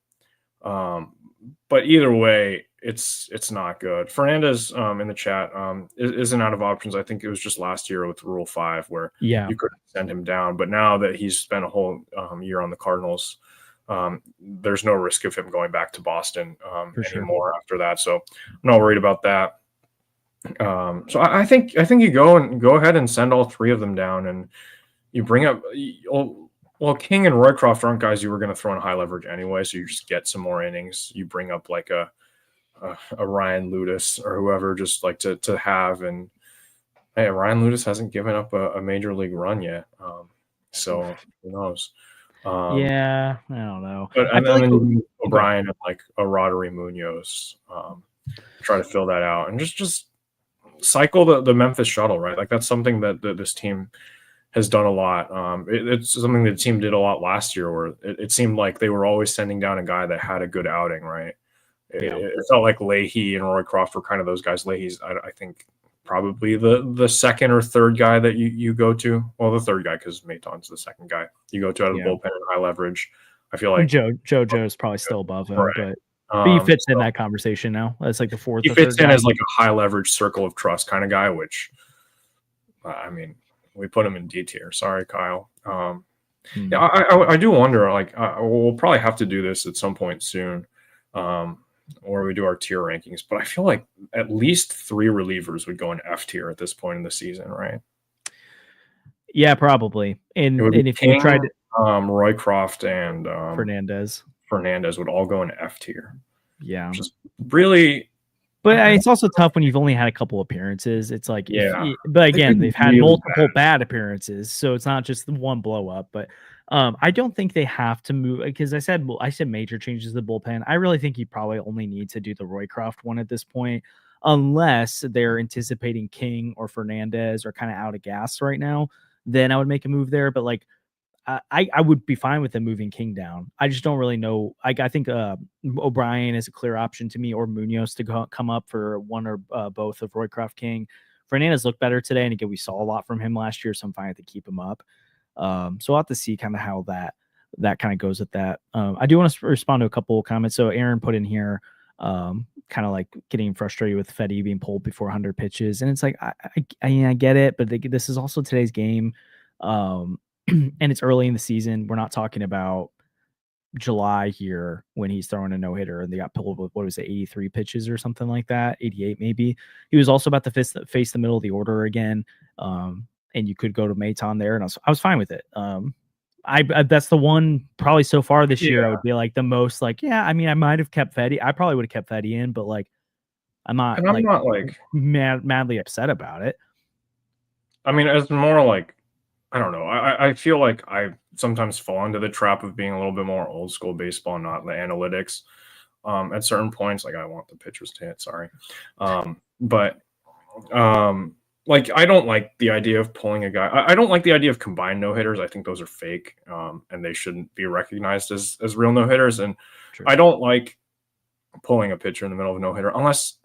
But either way, it's not good. Fernandez in the chat isn't out of options. I think it was just last year with Rule 5 where you could send him down. But now that he's spent a whole year on the Cardinals, there's no risk of him going back to Boston anymore after that. So I'm not worried about that. So I think you go ahead and send all three of them down, and you bring up well, King and Roycroft aren't guys you were going to throw in high leverage anyway, so you just get some more innings. You bring up like a Ryan Ludus or whoever, just like to have. And hey, Ryan Ludus hasn't given up a major league run yet, so who knows? I don't know. But and then O'Brien and like a Roddery Munoz, try to fill that out, and just cycle the Memphis shuttle, right? Like that's something that this team has done a lot. It's something that the team did a lot last year, where it seemed like they were always sending down a guy that had a good outing, right? It felt like Leahy and Roycroft were kind of those guys. Leahy's, I think, probably the second or third guy that you go to. Well, the third guy, because Maton's the second guy you go to out of the bullpen and high leverage. I feel like JoJo's probably still above him, right. But he fits in that conversation now. That's like the fourth. He fits in as like a high leverage circle of trust kind of guy, which I mean, we put him in D tier. Sorry, Kyle. Yeah, I do wonder. Like, we'll probably have to do this at some point soon, where we do our tier rankings. But I feel like at least 3 relievers would go in F tier at this point in the season, right? Yeah, probably. And if you tried to, Roycroft and Fernandez would all go in F tier. Yeah, just really. But it's also tough when you've only had a couple appearances. It's like, but again, they've had multiple bad appearances, so it's not just one blow up. But I don't think they have to move, because I said major changes to the bullpen. I really think you probably only need to do the Roycroft one at this point, unless they're anticipating King or Fernandez or kind of out of gas right now. Then I would make a move there. But like, I would be fine with them moving King down. I just don't really know. I think O'Brien is a clear option to me, or Munoz to come up for one or both of Roycroft, King. Fernandez looked better today, and again, we saw a lot from him last year, so I'm fine to keep him up. So I'll have to see kind of how that kind of goes with that. I do want to respond to a couple of comments. So Aaron put in here, kind of like getting frustrated with Fedde being pulled before 100 pitches, and it's like I get it, but this is also today's game. And it's early in the season. We're not talking about July here when he's throwing a no-hitter and they got pulled with, what was it, 83 pitches or something like that, 88 maybe. He was also about to face the middle of the order again. and you could go to Maton there, and I was fine with it. I that's the one probably so far this year I would be like the most like, yeah, I mean, I might have kept Fetty. I probably would have kept Fetty in, but like I'm not like madly upset about it. I mean, it's more like, I don't know. I feel like I sometimes fall into the trap of being a little bit more old school baseball, not the analytics. At certain points, like I want the pitchers to hit, sorry. But like I don't like the idea of pulling a guy. I don't like the idea of combined no hitters. I think those are fake, and they shouldn't be recognized as real no hitters. And True. I don't like pulling a pitcher in the middle of a no hitter unless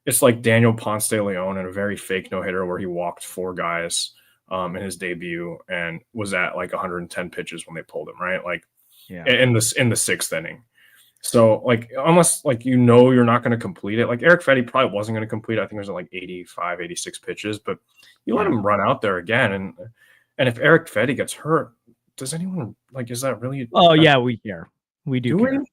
it's like Daniel Ponce de Leon in a very fake no hitter where he walked 4 guys in his debut and was at like 110 pitches when they pulled him, right? Like in the 6th inning. So like unless like you're not going to complete it, like Eric Fetty probably wasn't going to complete it. I think it was like 85, 86 pitches, but you let him run out there again, and if Eric Fetty gets hurt, does anyone like, is that really? Oh yeah, we care. We do care. We?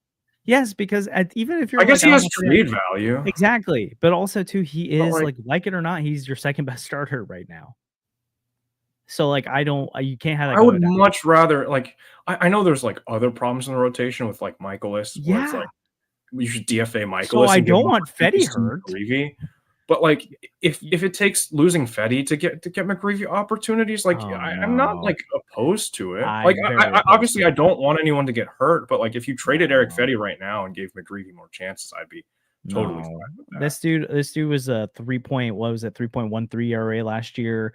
Yes, because even if you're, I guess he has trade value. Exactly, but also too, he is like it or not, he's your second best starter right now. So like you can't have that. I would much rather like I know there's like other problems in the rotation with like Michaelis. Yeah, it's like you should DFA Michaelis. So I don't want Fetty hurt. McGreevy. But like if it takes losing Fetty to get McGreevy opportunities, like I'm not like opposed to it. Like I obviously I don't want anyone to get hurt, but like if you traded Eric Fetty right now and gave McGreevy more chances, I'd be totally fine with that. This dude was a 3.13 ERA last year.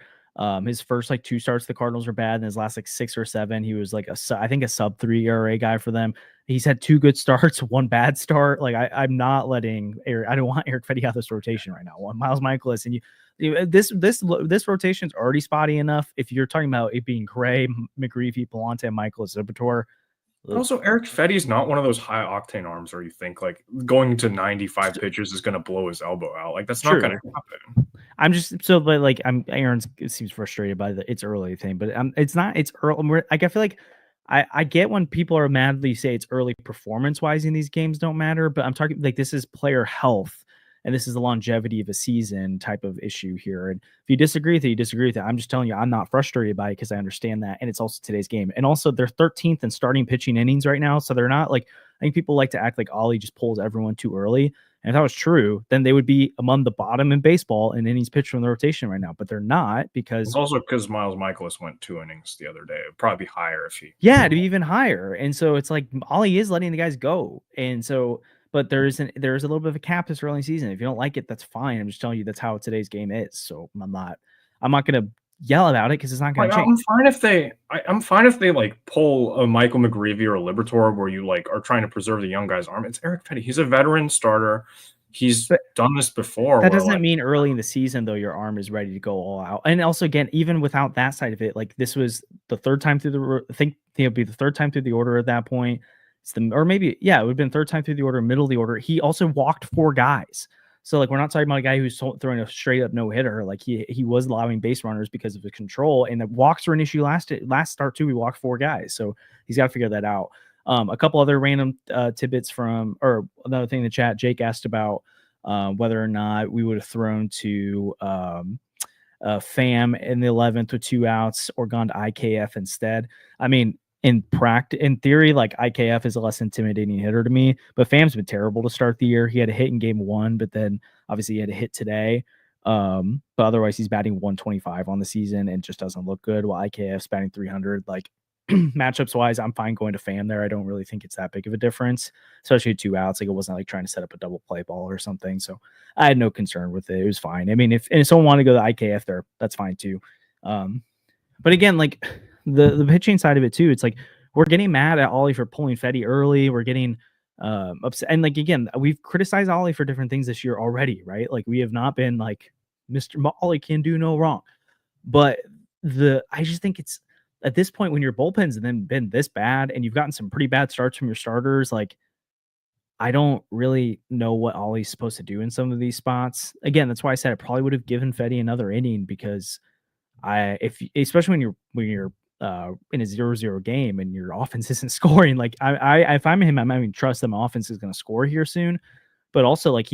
His first like 2 starts, the Cardinals were bad, and his last like 6 or 7, he was like I think a sub 3 ERA guy for them. He's had 2 good starts, 1 bad start. Like I'm not letting I don't want Eric Fetty out of this rotation right now. Miles Michaelis, and this rotation's already spotty enough. If you're talking about it being Gray, McGreevy, Palante, Michaelis, Zipator. Also, Eric Fetty's not one of those high octane arms where you think like going to 95 pitches is going to blow his elbow out. Like that's not going to happen. I'm just but like Aaron seems frustrated by the it's early thing, but it's not. It's early. Like I feel like I get when people are madly say it's early performance wise in these games don't matter, but I'm talking like this is player health. And this is the longevity of a season type of issue here. And if you disagree with it, you disagree with it. I'm just telling you, I'm not frustrated by it because I understand that. And it's also today's game. And also they're 13th in starting pitching innings right now. So they're not like, I think people like to act like Ollie just pulls everyone too early. And if that was true, then they would be among the bottom in baseball in innings pitched from the rotation right now. But they're not because it's also because Miles Michaelis went 2 innings the other day. It'd probably be higher if he. Yeah, to be even higher. And so it's like Ollie is letting the guys go. And so but there's a little bit of a cap this early season. If you don't like it, that's fine. I'm just telling you that's how today's game is. So I'm not going to yell about it because it's not going to change. I'm fine if they like pull a Michael McGreevy or a Liberatore where you like are trying to preserve the young guy's arm. It's Eric Fetty. He's a veteran starter. He's done this before. That doesn't mean early in the season though your arm is ready to go all out. And also again, even without that side of it, like this was the 3rd time through I think it'll be the 3rd time through the order at that point. It would have been 3rd time through the order, middle of the order. He also walked 4 guys. So like, we're not talking about a guy who's throwing a straight up no hitter. Like he was allowing base runners because of the control, and the walks were an issue last start too. We walked 4 guys. So he's got to figure that out. A couple other random tidbits or another thing in the chat, Jake asked about whether or not we would have thrown to FAM in the 11th with 2 outs or gone to IKF instead. I mean, in theory, like IKF is a less intimidating hitter to me, but FAM's been terrible to start the year. He had a hit in game 1, but then obviously he had a hit today. But otherwise he's batting 125 on the season and just doesn't look good. While IKF's batting 300. Like matchups wise, I'm fine going to FAM there. I don't really think it's that big of a difference, especially 2 outs. Like it wasn't like trying to set up a double play ball or something. So I had no concern with it. It was fine. I mean, if someone wanted to go to IKF there, that's fine too. But again, like the pitching side of it too, it's like we're getting mad at Ollie for pulling Fetty early. We're getting upset. And like, again, we've criticized Ollie for different things this year already, right? Like we have not been like Mr. Ollie can do no wrong. But I just think it's at this point when your bullpen's then been this bad and you've gotten some pretty bad starts from your starters, like I don't really know what Ollie's supposed to do in some of these spots. Again, that's why I said I probably would have given Fetty another inning because especially when you're in a 0-0 game and your offense isn't scoring, like if I'm him, I'm having trust that my offense is going to score here soon. But also like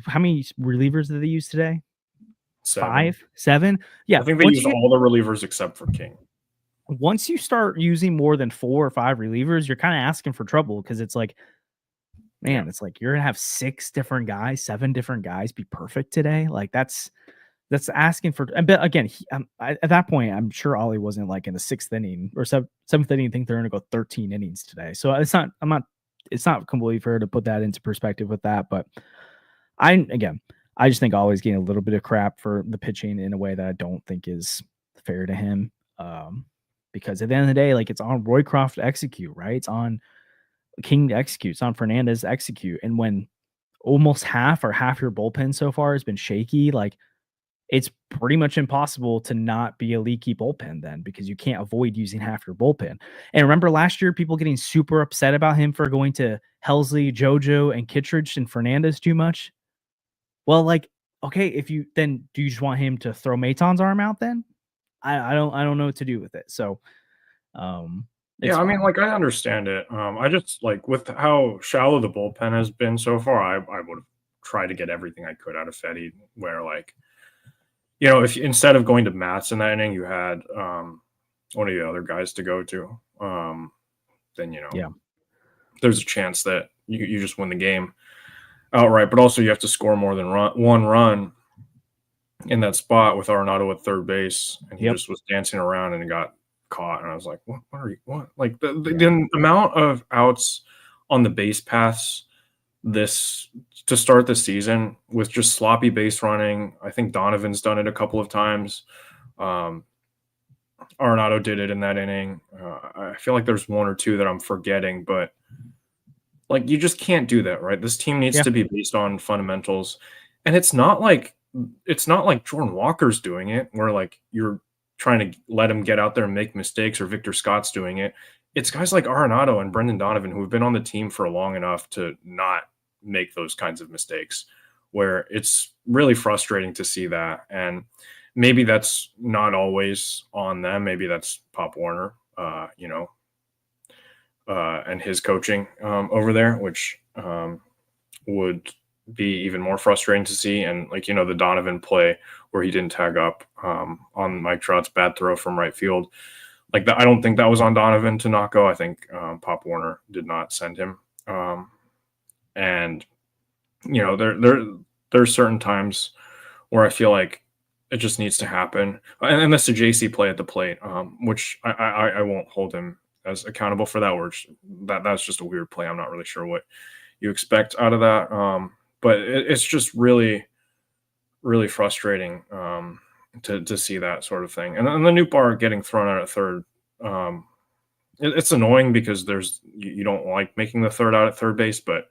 how many relievers did they use today? 7. 5, 7. Yeah. I think they used all the relievers except for King. Once you start using more than 4 or 5 relievers, you're kind of asking for trouble because it's like, man, it's like you're gonna have 6 different guys, 7 different guys be perfect today. Like that's asking for. But again, at that point, I'm sure Ollie wasn't like in the 6th inning or 7th inning. Think they're gonna go 13 innings today. So it's not. It's not completely fair to put that into perspective with that. But I just think Ollie's getting a little bit of crap for the pitching in a way that I don't think is fair to him. Because at the end of the day, like it's on Roycroft to execute, right? It's on King to execute. It's on Fernandez to execute. And when almost half your bullpen so far has been shaky, like it's pretty much impossible to not be a leaky bullpen then because you can't avoid using half your bullpen. And remember last year, people getting super upset about him for going to Helsley, JoJo, and Kittredge and Fernandez too much. Well, like, okay, do you just want him to throw Maton's arm out then? I don't know what to do with it. So, yeah, I mean, like I understand it. I just like with how shallow the bullpen has been so far, I would have tried to get everything I could out of Fetty. Where like, you know, if instead of going to Mats in that inning, you had one of the other guys to go to, then there's a chance that you just win the game outright. But also, you have to score more than one run in that spot with Arenado at third base, and he just was dancing around and got caught. And I was like, what are you? What? Like the amount of outs on the base paths to start the season with just sloppy base running. I think Donovan's done it a couple of times. Arenado did it in that inning. I feel like there's one or two that I'm forgetting, but like you just can't do that, right? This team needs to be based on fundamentals, and it's not like Jordan Walker's doing it, where like you're trying to let him get out there and make mistakes, or Victor Scott's doing it. It's guys like Arenado and Brendan Donovan who have been on the team for long enough to not make those kinds of mistakes, where it's really frustrating to see that. And maybe that's not always on them. Maybe that's Pop Warner, and his coaching over there, which would be even more frustrating to see. And like, the Donovan play where he didn't tag up on Mike Trout's bad throw from right field. Like that, I don't think that was on Donovan to not go. I think Pop Warner did not send him. And there's certain times where I feel like it just needs to happen. And that's the JC play at the plate, which I won't hold him as accountable for that. That's just a weird play. I'm not really sure what you expect out of that. But it's just really, really frustrating to see that sort of thing. And then the new bar getting thrown out at third, it's annoying because you don't like making the third out at third base, but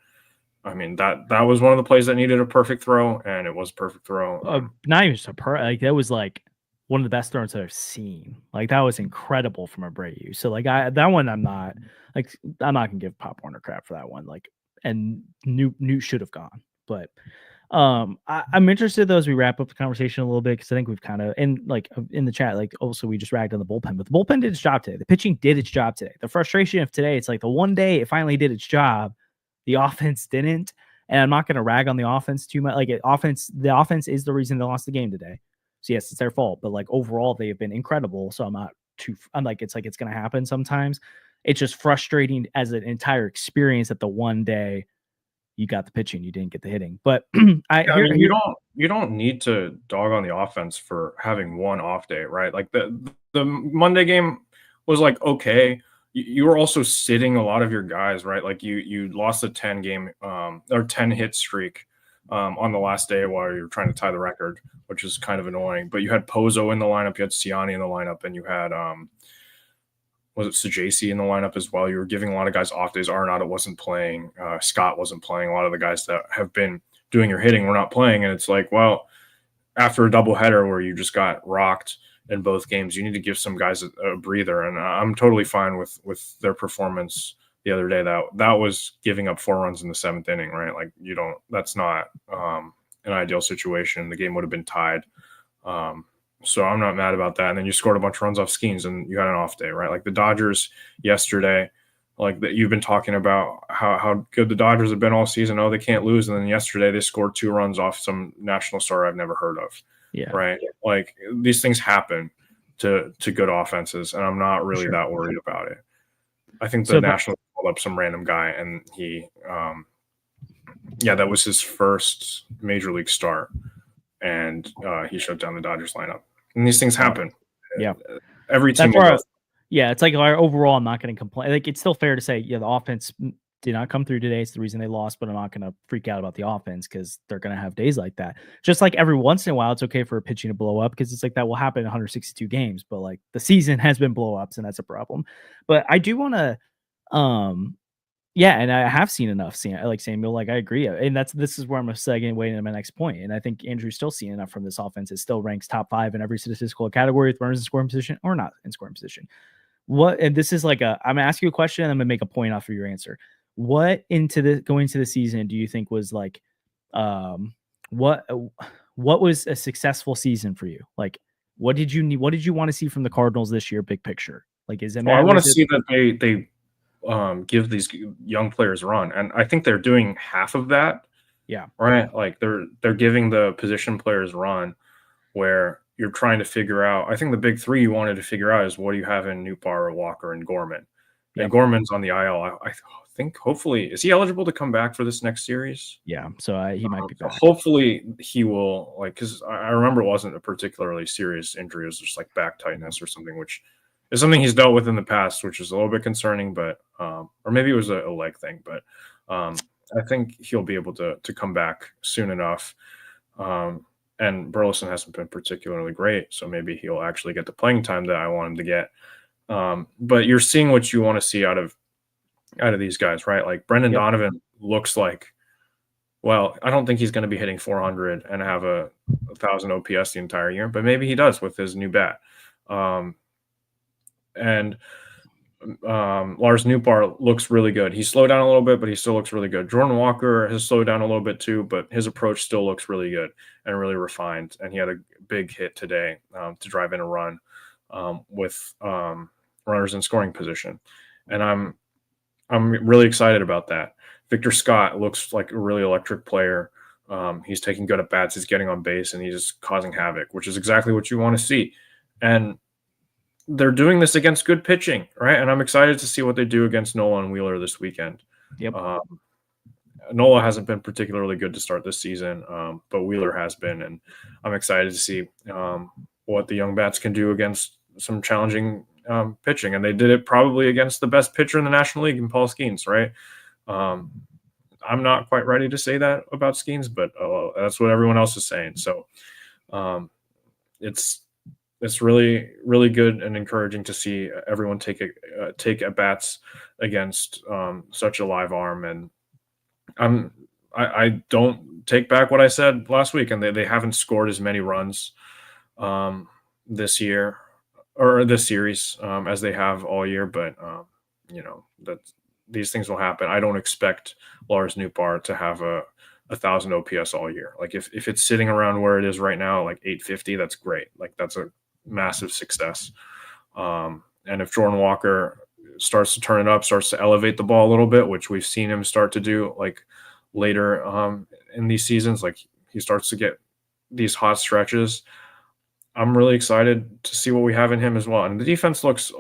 I mean that was one of the plays that needed a perfect throw, and it was a perfect throw. Not even like that was like one of the best throws I've seen. Like that was incredible from Abreu. So like that one, I'm not gonna give Pop Warner crap for that one. Like, and Newt should have gone, but. I'm interested though as we wrap up the conversation a little bit because I think we've kind of in the chat also we just ragged on the bullpen, but the bullpen did its job today. The pitching did its job today. The frustration of today, it's like the one day it finally did its job, the offense didn't. And I'm not going to rag on the offense too much. Like the offense is the reason they lost the game today. So yes, it's their fault, but like overall they have been incredible. So I'm like it's going to happen sometimes. It's just frustrating as an entire experience that the one day you got the pitching, you didn't get the hitting. But you don't need to dog on the offense for having one off day, right? Like the Monday game was like okay. You were also sitting a lot of your guys, right? Like you lost a 10 hit streak on the last day while you were trying to tie the record, which is kind of annoying. But you had Pozo in the lineup, you had Ciani in the lineup, and you had was it Sajasi in the lineup as well? You were giving a lot of guys off days. Arenado wasn't playing. Scott wasn't playing. A lot of the guys that have been doing your hitting were not playing. And it's like, well, after a doubleheader where you just got rocked in both games, you need to give some guys a breather. And I'm totally fine with their performance the other day. That was giving up 4 runs in the 7th inning, right? Like that's not an ideal situation. The game would have been tied. So I'm not mad about that. And then you scored a bunch of runs off Skenes and you had an off day, right? Like the Dodgers yesterday, like that you've been talking about how good the Dodgers have been all season. Oh, they can't lose. And then yesterday they scored 2 runs off some national star I've never heard of. Yeah. right? Like these things happen to good offenses, and I'm not really Sure. that worried about it. I think the So Nationals called up some random guy, and he, that was his first major league start, and he shut down the Dodgers lineup. And these things happen. Yeah. Every team That's will where, go. yeah, it's like overall, I'm not going to complain. Like, it's still fair to say, yeah, the offense did not come through today. It's the reason they lost, but I'm not going to freak out about the offense because they're going to have days like that. Just like every once in a while, it's okay for pitching to blow up because it's like that will happen in 162 games, but like the season has been blow ups and that's a problem. But I do want to, yeah, and I have seen enough. Like Samuel, like I agree, and this is where I'm segueing into my next point. And I think Andrew's still seeing enough from this offense. It still ranks top 5 in every statistical category with runners in scoring position or not in scoring position. What, and this is like I'm gonna ask you a question and I'm gonna make a point off of your answer. What going into the season do you think was like, what was a successful season for you? Like, what did you need? What did you want to see from the Cardinals this year? Big picture, like, is it? Well, I want to see that they give these young players a run, and I think they're doing half of that. Yeah, right. Like they're giving the position players a run, where you're trying to figure out. I think the big 3 you wanted to figure out is what do you have in Nootbaar, Walker, and Gorman. Yep. And Gorman's on the IL. I think hopefully is he eligible to come back for this next series? Yeah, so he might be back. Hopefully he will, like, because I remember it wasn't a particularly serious injury. It was just like back tightness or something, which is something he's dealt with in the past, which is a little bit concerning. But or maybe it was a leg thing. But I think he'll be able to come back soon enough. And Burleson hasn't been particularly great, so maybe he'll actually get the playing time that I want him to get. But you're seeing what you want to see out of these guys, right? Like Brendan Donovan looks like, well, I don't think he's going to be hitting 400 and have a 1,000 OPS the entire year, but maybe he does with his new bat. And Lars Nootbaar looks really good. He slowed down a little bit, but he still looks really good. Jordan Walker has slowed down a little bit too, but his approach still looks really good and really refined. And he had a big hit today to drive in a run with runners in scoring position. And I'm really excited about that. Victor Scott looks like a really electric player. He's taking good at bats. He's getting on base and he's causing havoc, which is exactly what you want to see. And they're doing this against good pitching, right? And I'm excited to see what they do against Nola and Wheeler this weekend. Yep. Nola hasn't been particularly good to start this season, but Wheeler has been, and I'm excited to see what the young bats can do against some challenging pitching. And they did it probably against the best pitcher in the National League in Paul Skenes, right? I'm not quite ready to say that about Skenes, but that's what everyone else is saying. So it's really, really good and encouraging to see everyone take at bats against such a live arm. And I don't take back what I said last week, and they haven't scored as many runs this year or this series as they have all year. But that these things will happen. I don't expect Lars Nootbaar to have a 1,000 OPS all year. Like if it's sitting around where it is right now, like 850, that's great. Like that's a massive success. And if Jordan Walker starts to turn it up, starts to elevate the ball a little bit, which we've seen him start to do like later in these seasons, like he starts to get these hot stretches, I'm really excited to see what we have in him as well. And the defense looks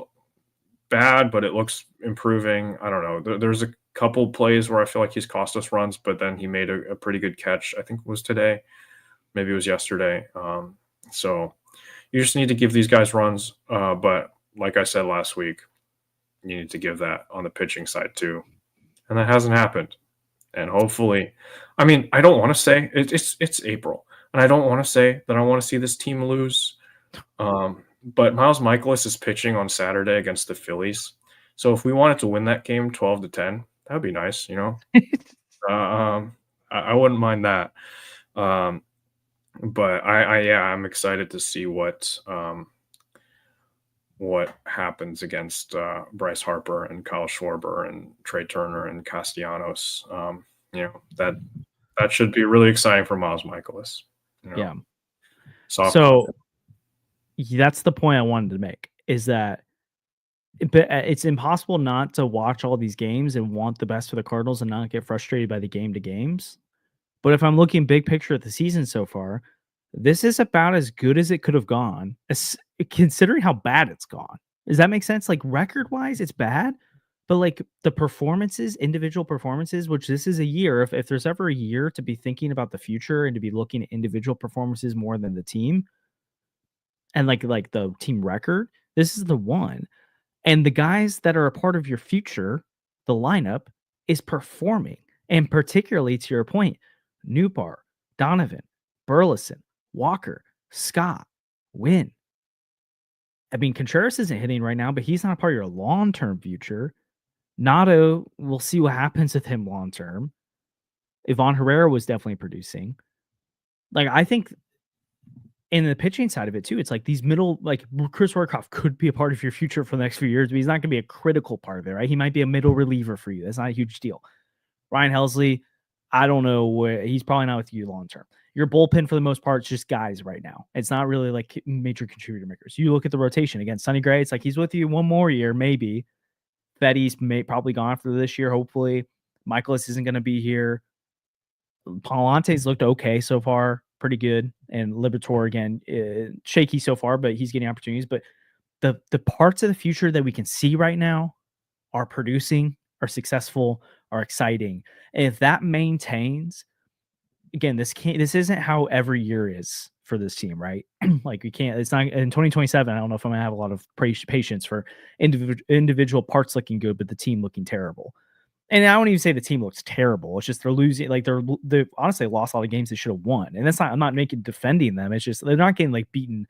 bad, but it looks improving. I don't know. There's a couple plays where I feel like he's cost us runs, but then he made a pretty good catch. I think it was today. Maybe it was yesterday. So you just need to give these guys runs. But like I said last week, you need to give that on the pitching side too. And that hasn't happened. And hopefully, I mean, I don't want to say it's April, and I don't want to say that I want to see this team lose. But Miles Michaelis is pitching on Saturday against the Phillies. So if we wanted to win that game 12-10, that would be nice, I wouldn't mind that. But I'm excited to see what happens against Bryce Harper and Kyle Schwarber and Trey Turner and Castellanos. That should be really exciting for Miles Michaelis. Yeah. So that's the point I wanted to make, is that it's impossible not to watch all these games and want the best for the Cardinals and not get frustrated by the game to games. But if I'm looking big picture at the season so far, This is about as good as it could have gone, considering how bad it's gone. Does that make sense? Like record-wise, it's bad, but like the performances, individual performances, which this is a year. If there's ever a year to be thinking about the future and to be looking at individual performances more than the team and like the team record, this is the one. And the guys that are a part of your future, the lineup, is performing. And particularly to your point, Newbar, Donovan, Burleson, Walker, Scott, Wynn. I mean, Contreras isn't hitting right now, but he's not a part of your long-term future. Nato, we'll see what happens with him long-term. Ivan Herrera was definitely producing. Like, I think in the pitching side of it too, it's like these middle, like Chris Roycroft could be a part of your future for the next few years, but he's not going to be a critical part of it, right? He might be a middle reliever for you. That's not a huge deal. Ryan Helsley, I don't know. He's probably not with you long term. Your bullpen, for the most part, is just guys right now. It's not really like major contributor makers. You look at the rotation again. Sonny Gray, it's like he's with you one more year, maybe. Fetty's probably gone after this year, hopefully. Michaelis isn't going to be here. Palante's looked okay so far, pretty good. And Liberatore, again, shaky so far, but he's getting opportunities. But the parts of the future that we can see right now are producing, are successful, are exciting. And if that maintains, again, this isn't how every year is for this team, right? Like we can't, it's not in 2027. I don't know if I'm gonna have a lot of patience for individual parts looking good, but the team looking terrible. And I won't even say the team looks terrible. It's just they're losing, like they honestly lost a lot of games they should have won. And that's not, I'm not defending them. It's just they're not getting like beaten.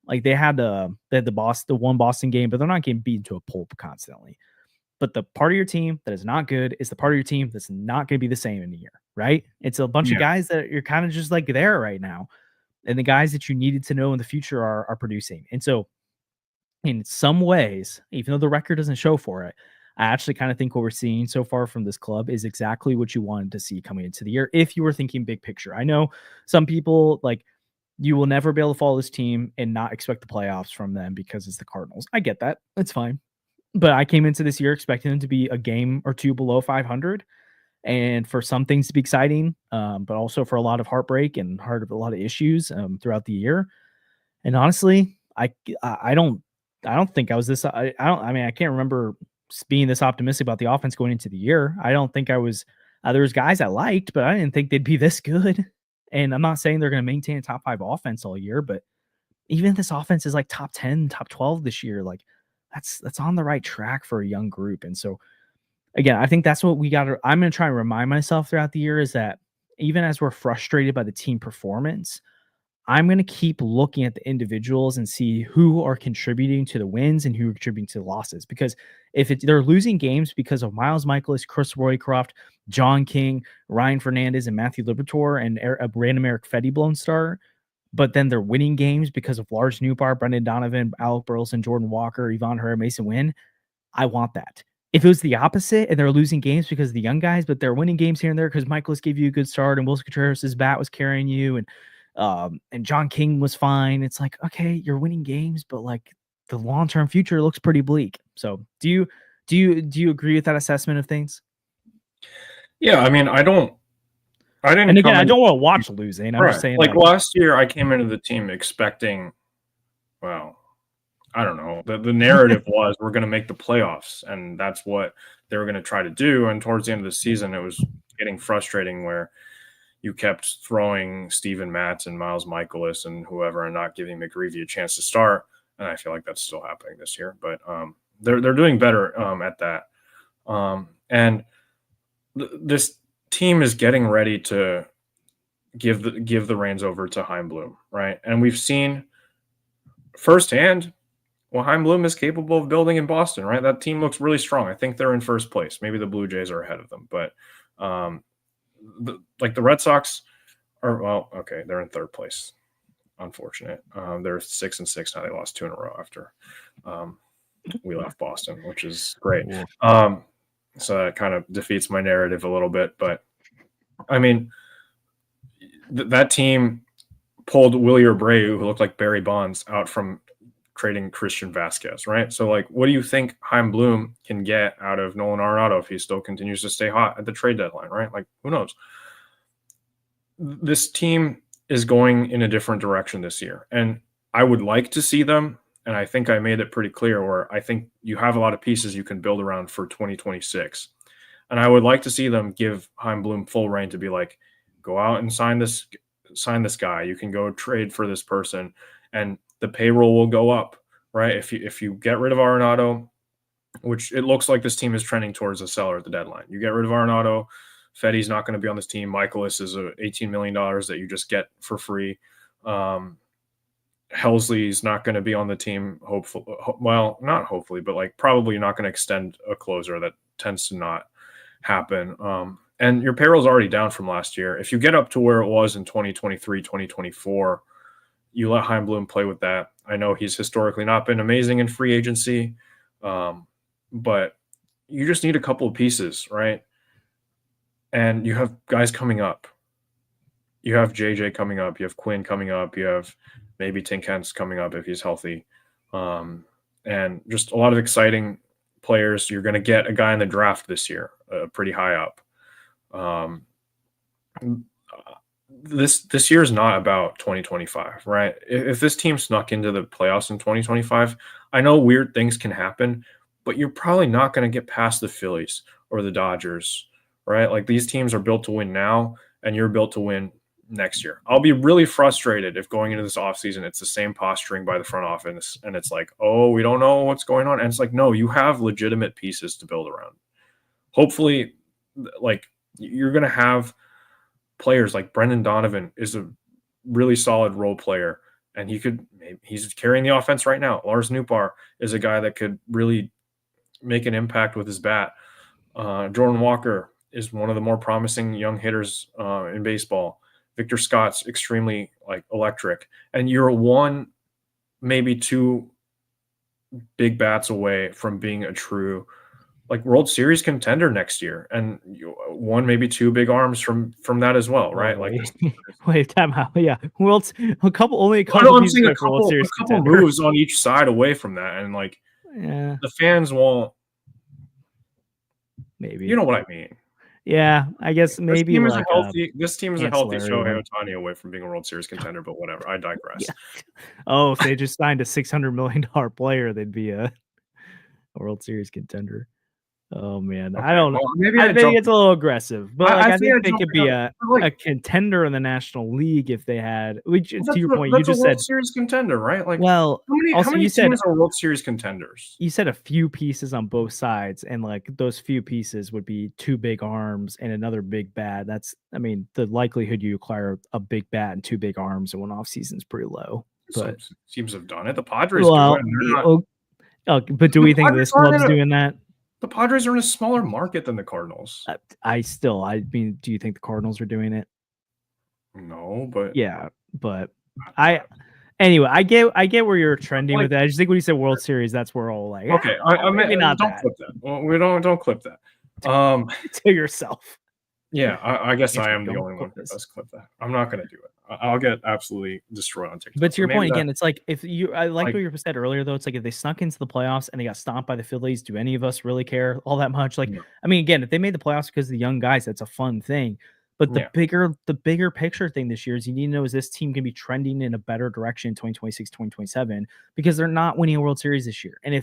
Like they had the one Boston game, but they're not getting beaten to a pulp constantly. But the part of your team that is not good is the part of your team that's not going to be the same in a year, right? It's a bunch of guys that you're kind of just like there right now. And the guys that you needed to know in the future are producing. And so in some ways, even though the record doesn't show for it, I actually kind of think what we're seeing so far from this club is exactly what you wanted to see coming into the year. If you were thinking big picture, I know some people like you will never be able to follow this team and not expect the playoffs from them because it's the Cardinals. I get that. That's fine. But I came into this year expecting them to be a game or two below 500 and for some things to be exciting, but also for a lot of heartbreak and a lot of issues throughout the year. And honestly, I don't think I was this. I mean, I can't remember being this optimistic about the offense going into the year. I don't think I was. There was guys I liked, but I didn't think they'd be this good. And I'm not saying they're going to maintain a top 5 offense all year, but even if this offense is like top 10, top 12 this year, like that's on the right track for a young group. And so again, I think that's what we got to, I'm going to try and remind myself throughout the year is that even as we're frustrated by the team performance, I'm going to keep looking at the individuals and see who are contributing to the wins and who are contributing to the losses. Because if they're losing games because of Miles Michaelis, Chris Roycroft, John King, Ryan Fernandez, and Matthew Liberatore, and a random Eric Fetty blown start, but then they're winning games because of Lars Newbar, Brendan Donovan, Alec Burleson, Jordan Walker, Ivan Herrera, Mason Wynn, I want that. If it was the opposite and they're losing games because of the young guys, but they're winning games here and there because Michaelis gave you a good start and Wilson Contreras' bat was carrying you and John King was fine. It's like, okay, you're winning games, but like the long-term future looks pretty bleak. So do you agree with that assessment of things? Yeah, I mean, I didn't. And again, I don't want to watch losing. I'm just saying, like last year, I came into the team expecting, well, I don't know. The narrative was we're going to make the playoffs, and that's what they were going to try to do. And towards the end of the season, it was getting frustrating where you kept throwing Steven Matz and Miles Michaelis and whoever, and not giving McGreevy a chance to start. And I feel like that's still happening this year, but they're doing better at that. And this team is getting ready to give the reins over to Chaim Bloom, right? And we've seen firsthand what Chaim Bloom is capable of building in Boston, right? That team looks really strong. I think they're in first place. Maybe the Blue Jays are ahead of them, but the Red Sox are, well, okay, they're in third place. Unfortunate. They're 6-6 now. They lost 2 in a row after we left Boston, which is great. So that kind of defeats my narrative a little bit, but I mean, that team pulled Willie Abreu, who looked like Barry Bonds, out from trading Christian Vasquez, right? So, like, what do you think Chaim Bloom can get out of Nolan Arenado if he still continues to stay hot at the trade deadline, right? Like, who knows? This team is going in a different direction this year. And I would like to see them, and I think I made it pretty clear, where I think you have a lot of pieces you can build around for 2026. And I would like to see them give Chaim Bloom full reign to be like, go out and sign this guy. You can go trade for this person, and the payroll will go up, right? If you get rid of Arenado, which it looks like this team is trending towards a seller at the deadline. You get rid of Arenado, Fetty's not going to be on this team. Michaelis is $18 million that you just get for free. Helsley's not going to be on the team. Hopefully, well, not hopefully, but like probably not going to extend a closer. That tends to not happen. And your payroll's already down from last year. If you get up to where it was in 2023, 2024, you let Chaim Bloom play with that. I know he's historically not been amazing in free agency, but you just need a couple of pieces, right? And you have guys coming up. You have JJ coming up. You have Quinn coming up. You have maybe Tinkens coming up if he's healthy. And just a lot of exciting players. You're going to get a guy in the draft this year, pretty high up. This year is not about 2025, right? If this team snuck into the playoffs in 2025, I know weird things can happen, but you're probably not going to get past the Phillies or the Dodgers, right? Like these teams are built to win now, and you're built to win next year. I'll be really frustrated if going into this offseason, it's the same posturing by the front office, and it's like, oh, we don't know what's going on. And it's like, no, you have legitimate pieces to build around. Hopefully, like you're going to have players like Brendan Donovan is a really solid role player, and he's carrying the offense right now. Lars Nootbaar is a guy that could really make an impact with his bat. Jordan Walker is one of the more promising young hitters in baseball. Victor Scott's extremely electric, and you're one, maybe two big bats away from being a true World Series contender next year, and one, maybe two big arms from that as well, right? Wait, time out. Yeah, a couple I'm seeing a couple moves on each side away from that, and the fans won't. Maybe you know what I mean. Yeah, I guess maybe this team is a healthy Shohei Ohtani away from being a World Series contender, but whatever. I digress. Yeah. Oh, if they just signed a $600 million player, they'd be a World Series contender. Oh man, okay. I don't know. Maybe I think it's a little aggressive, but I think they could be a contender in the National League if they had. Which, to your point, you just said World Series contender, right? Well, how many teams are World Series contenders? You said a few pieces on both sides, and those few pieces would be two big arms and another big bat. That's, I mean, the likelihood you acquire a big bat and two big arms in one off season is pretty low. But some teams have done it. The Padres do it. But do we think this club's doing that? The Padres are in a smaller market than the Cardinals. I mean, do you think the Cardinals are doing it? No, but yeah, but anyway, I get where you're trending with that. I just think when you said World Series, that's where all okay. Maybe not. Don't clip that. Well, we don't clip that. To yourself. Yeah, I guess I am the only one who does clip that. I'm not going to do it. I'll get absolutely destroyed on TikTok. But to your point, again, it's if you, I like what you said earlier, though. It's if they snuck into the playoffs and they got stomped by the Phillies, do any of us really care all that much? No. I mean, again, if they made the playoffs because of the young guys, that's a fun thing. But the bigger picture thing this year is you need to know is this team can be trending in a better direction in 2026, 2027, because they're not winning a World Series this year. And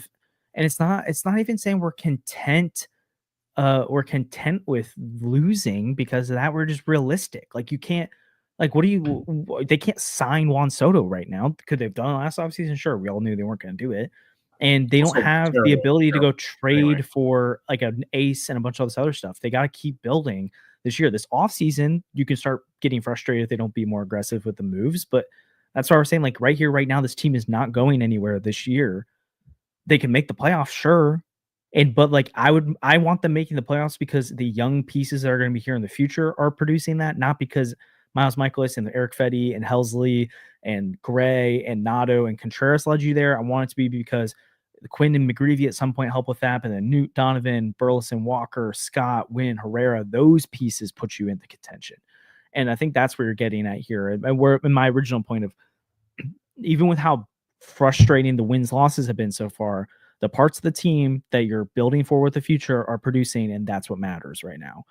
it's not even saying we're content with losing because of that. We're just realistic. You can't, they can't sign Juan Soto right now. Could they've done last offseason? Sure. We all knew they weren't going to do it. And they don't have the ability to go trade for an ace and a bunch of this other stuff. They got to keep building this year. This offseason, you can start getting frustrated if they don't be more aggressive with the moves. But that's why we're saying, right here, right now, this team is not going anywhere this year. They can make the playoffs, sure. But I want them making the playoffs because the young pieces that are going to be here in the future are producing that, not because Miles Michaelis and Eric Fetty and Helsley and Gray and Nato and Contreras led you there. I want it to be because Quinn and McGreevy at some point help with that, but then Newt, Donovan, Burleson, Walker, Scott, Wynn, Herrera, those pieces put you into contention. And I think that's where you're getting at here. And we're in my original point of, even with how frustrating the wins losses have been so far, the parts of the team that you're building for with the future are producing, and that's what matters right now.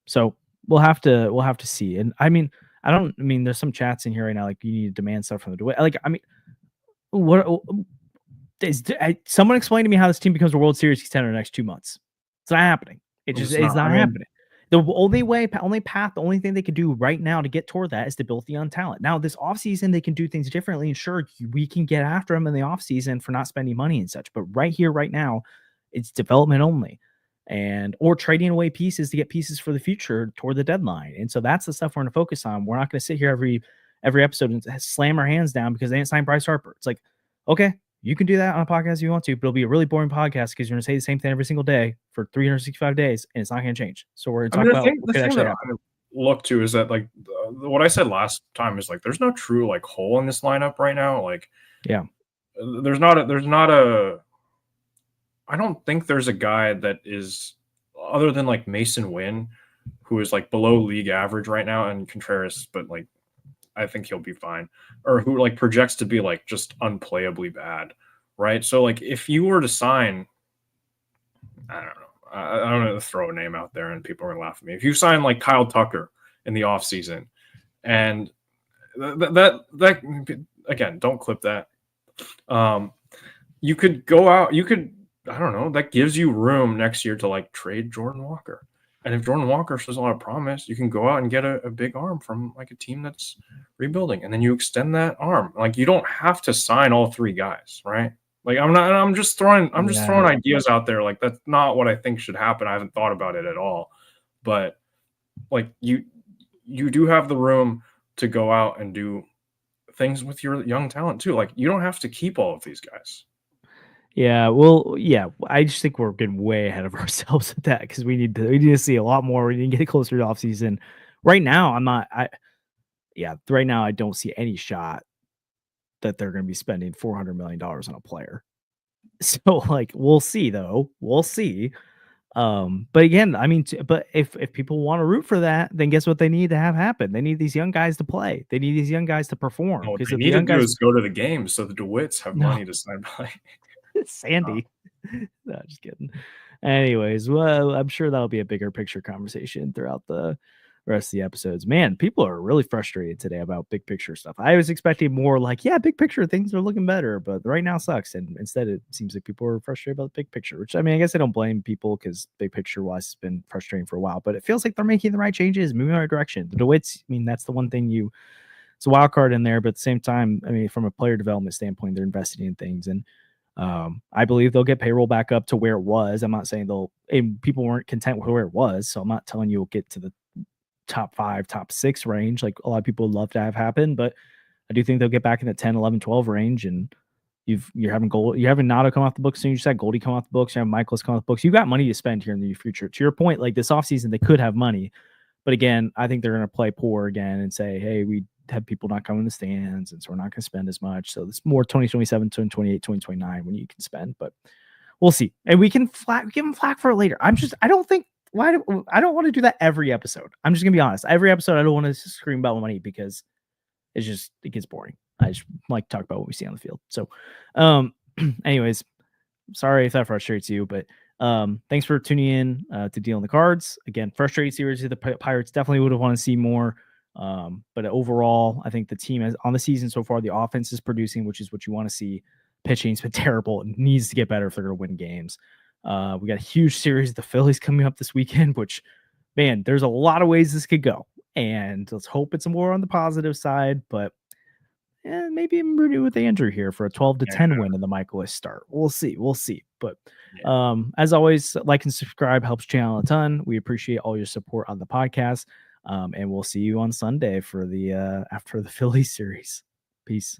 So we'll have to see. And I mean, I mean, there's some chats in here right now, like you need to demand stuff from the DeWitt. Like, I mean, what someone explain to me how this team becomes a World Series contender in the next 2 months. It's not happening. It's not happening. The only path, the only thing they can do right now to get toward that is to build the young talent. Now, this offseason, they can do things differently. And sure, we can get after them in the offseason for not spending money and such. But right here, right now, it's development only. Or trading away pieces to get pieces for the future toward the deadline. And so that's the stuff we're going to focus on. We're not going to sit here every episode and slam our hands down because they didn't sign Bryce Harper. It's like, okay, you can do that on a podcast if you want to, but it'll be a really boring podcast because you're going to say the same thing every single day for 365 days, and it's not going to change. So we're going to talk about the thing that I look to is that, like, what I said last time is, like, there's no true, like, hole in this lineup right now. Like, yeah, there's not a I don't think there's a guy that is, other than like Mason Wynn, who is like below league average right now, and Contreras, but like I think he'll be fine, or who like projects to be like just unplayably bad, right? So like if you were to sign, I don't know to throw a name out there and people are gonna laugh at me. If you sign like Kyle Tucker in the offseason, and that again, don't clip that. You could go out, I don't know, that gives you room next year to like trade Jordan Walker. And if Jordan Walker shows a lot of promise, you can go out and get a big arm from like a team that's rebuilding, and then you extend that arm. Like, you don't have to sign all three guys, right? Like, I'm just throwing ideas out there. Like, that's not what I think should happen. I haven't thought about it at all. But like, you do have the room to go out and do things with your young talent too. Like, you don't have to keep all of these guys. Yeah, well, yeah, I just think we're getting way ahead of ourselves with that because we need to see a lot more. We need to get closer to offseason. Right now, right now I don't see any shot that they're going to be spending $400 million on a player. So like, we'll see though. We'll see. But again, I mean, but if people want to root for that, then guess what they need to have happen? They need these young guys to play. They need these young guys to perform. What they need to do is go to the games so the DeWitts have money to sign by. Sandy. No, just kidding. Anyways, well, I'm sure that'll be a bigger picture conversation throughout the rest of the episodes. Man, people are really frustrated today about big picture stuff. I was expecting more like, yeah, big picture things are looking better, but right now sucks. And instead, it seems like people are frustrated about the big picture, which, I mean, I guess I don't blame people because big picture wise has been frustrating for a while, but it feels like they're making the right changes, moving in the right direction. The DeWitts, I mean, that's the one thing it's a wild card in there, but at the same time, I mean, from a player development standpoint, they're investing in things. And I believe they'll get payroll back up to where it was. I'm not saying people weren't content with where it was. So I'm not telling you we'll get to the top 5, top 6 range. Like a lot of people would love to have happen, but I do think they'll get back in the 10, 11, 12 range. And you're having Nato come off the books. And you just had Goldie come off the books. You have Michaelis come off the books. You got money to spend here in the future. To your point, like this offseason, they could have money, but again, I think they're going to play poor again and say, hey, we have people not coming in the stands, and so we're not going to spend as much. So it's more 2027, 2028, 2029 when you can spend, but we'll see. And we can give them flack for it later. I don't want to do that every episode. I'm just going to be honest. Every episode, I don't want to scream about money because it gets boring. I just like to talk about what we see on the field. So, anyways, sorry if that frustrates you, but thanks for tuning in to Deal in the Cards. Again, frustrating series of the Pirates. Definitely would have wanted to see more. But overall, I think the team on the season so far, the offense is producing, which is what you want to see. Pitching's been terrible. It needs to get better if they're going to win games. We got a huge series of the Phillies coming up this weekend, which, man, there's a lot of ways this could go. And let's hope it's more on the positive side, but maybe I'm rooting with Andrew here for a 12-10 win in the Michaelis start. We'll see. But as always, like and subscribe helps channel a ton. We appreciate all your support on the podcast. And we'll see you on Sunday for the after the Phillies series. Peace.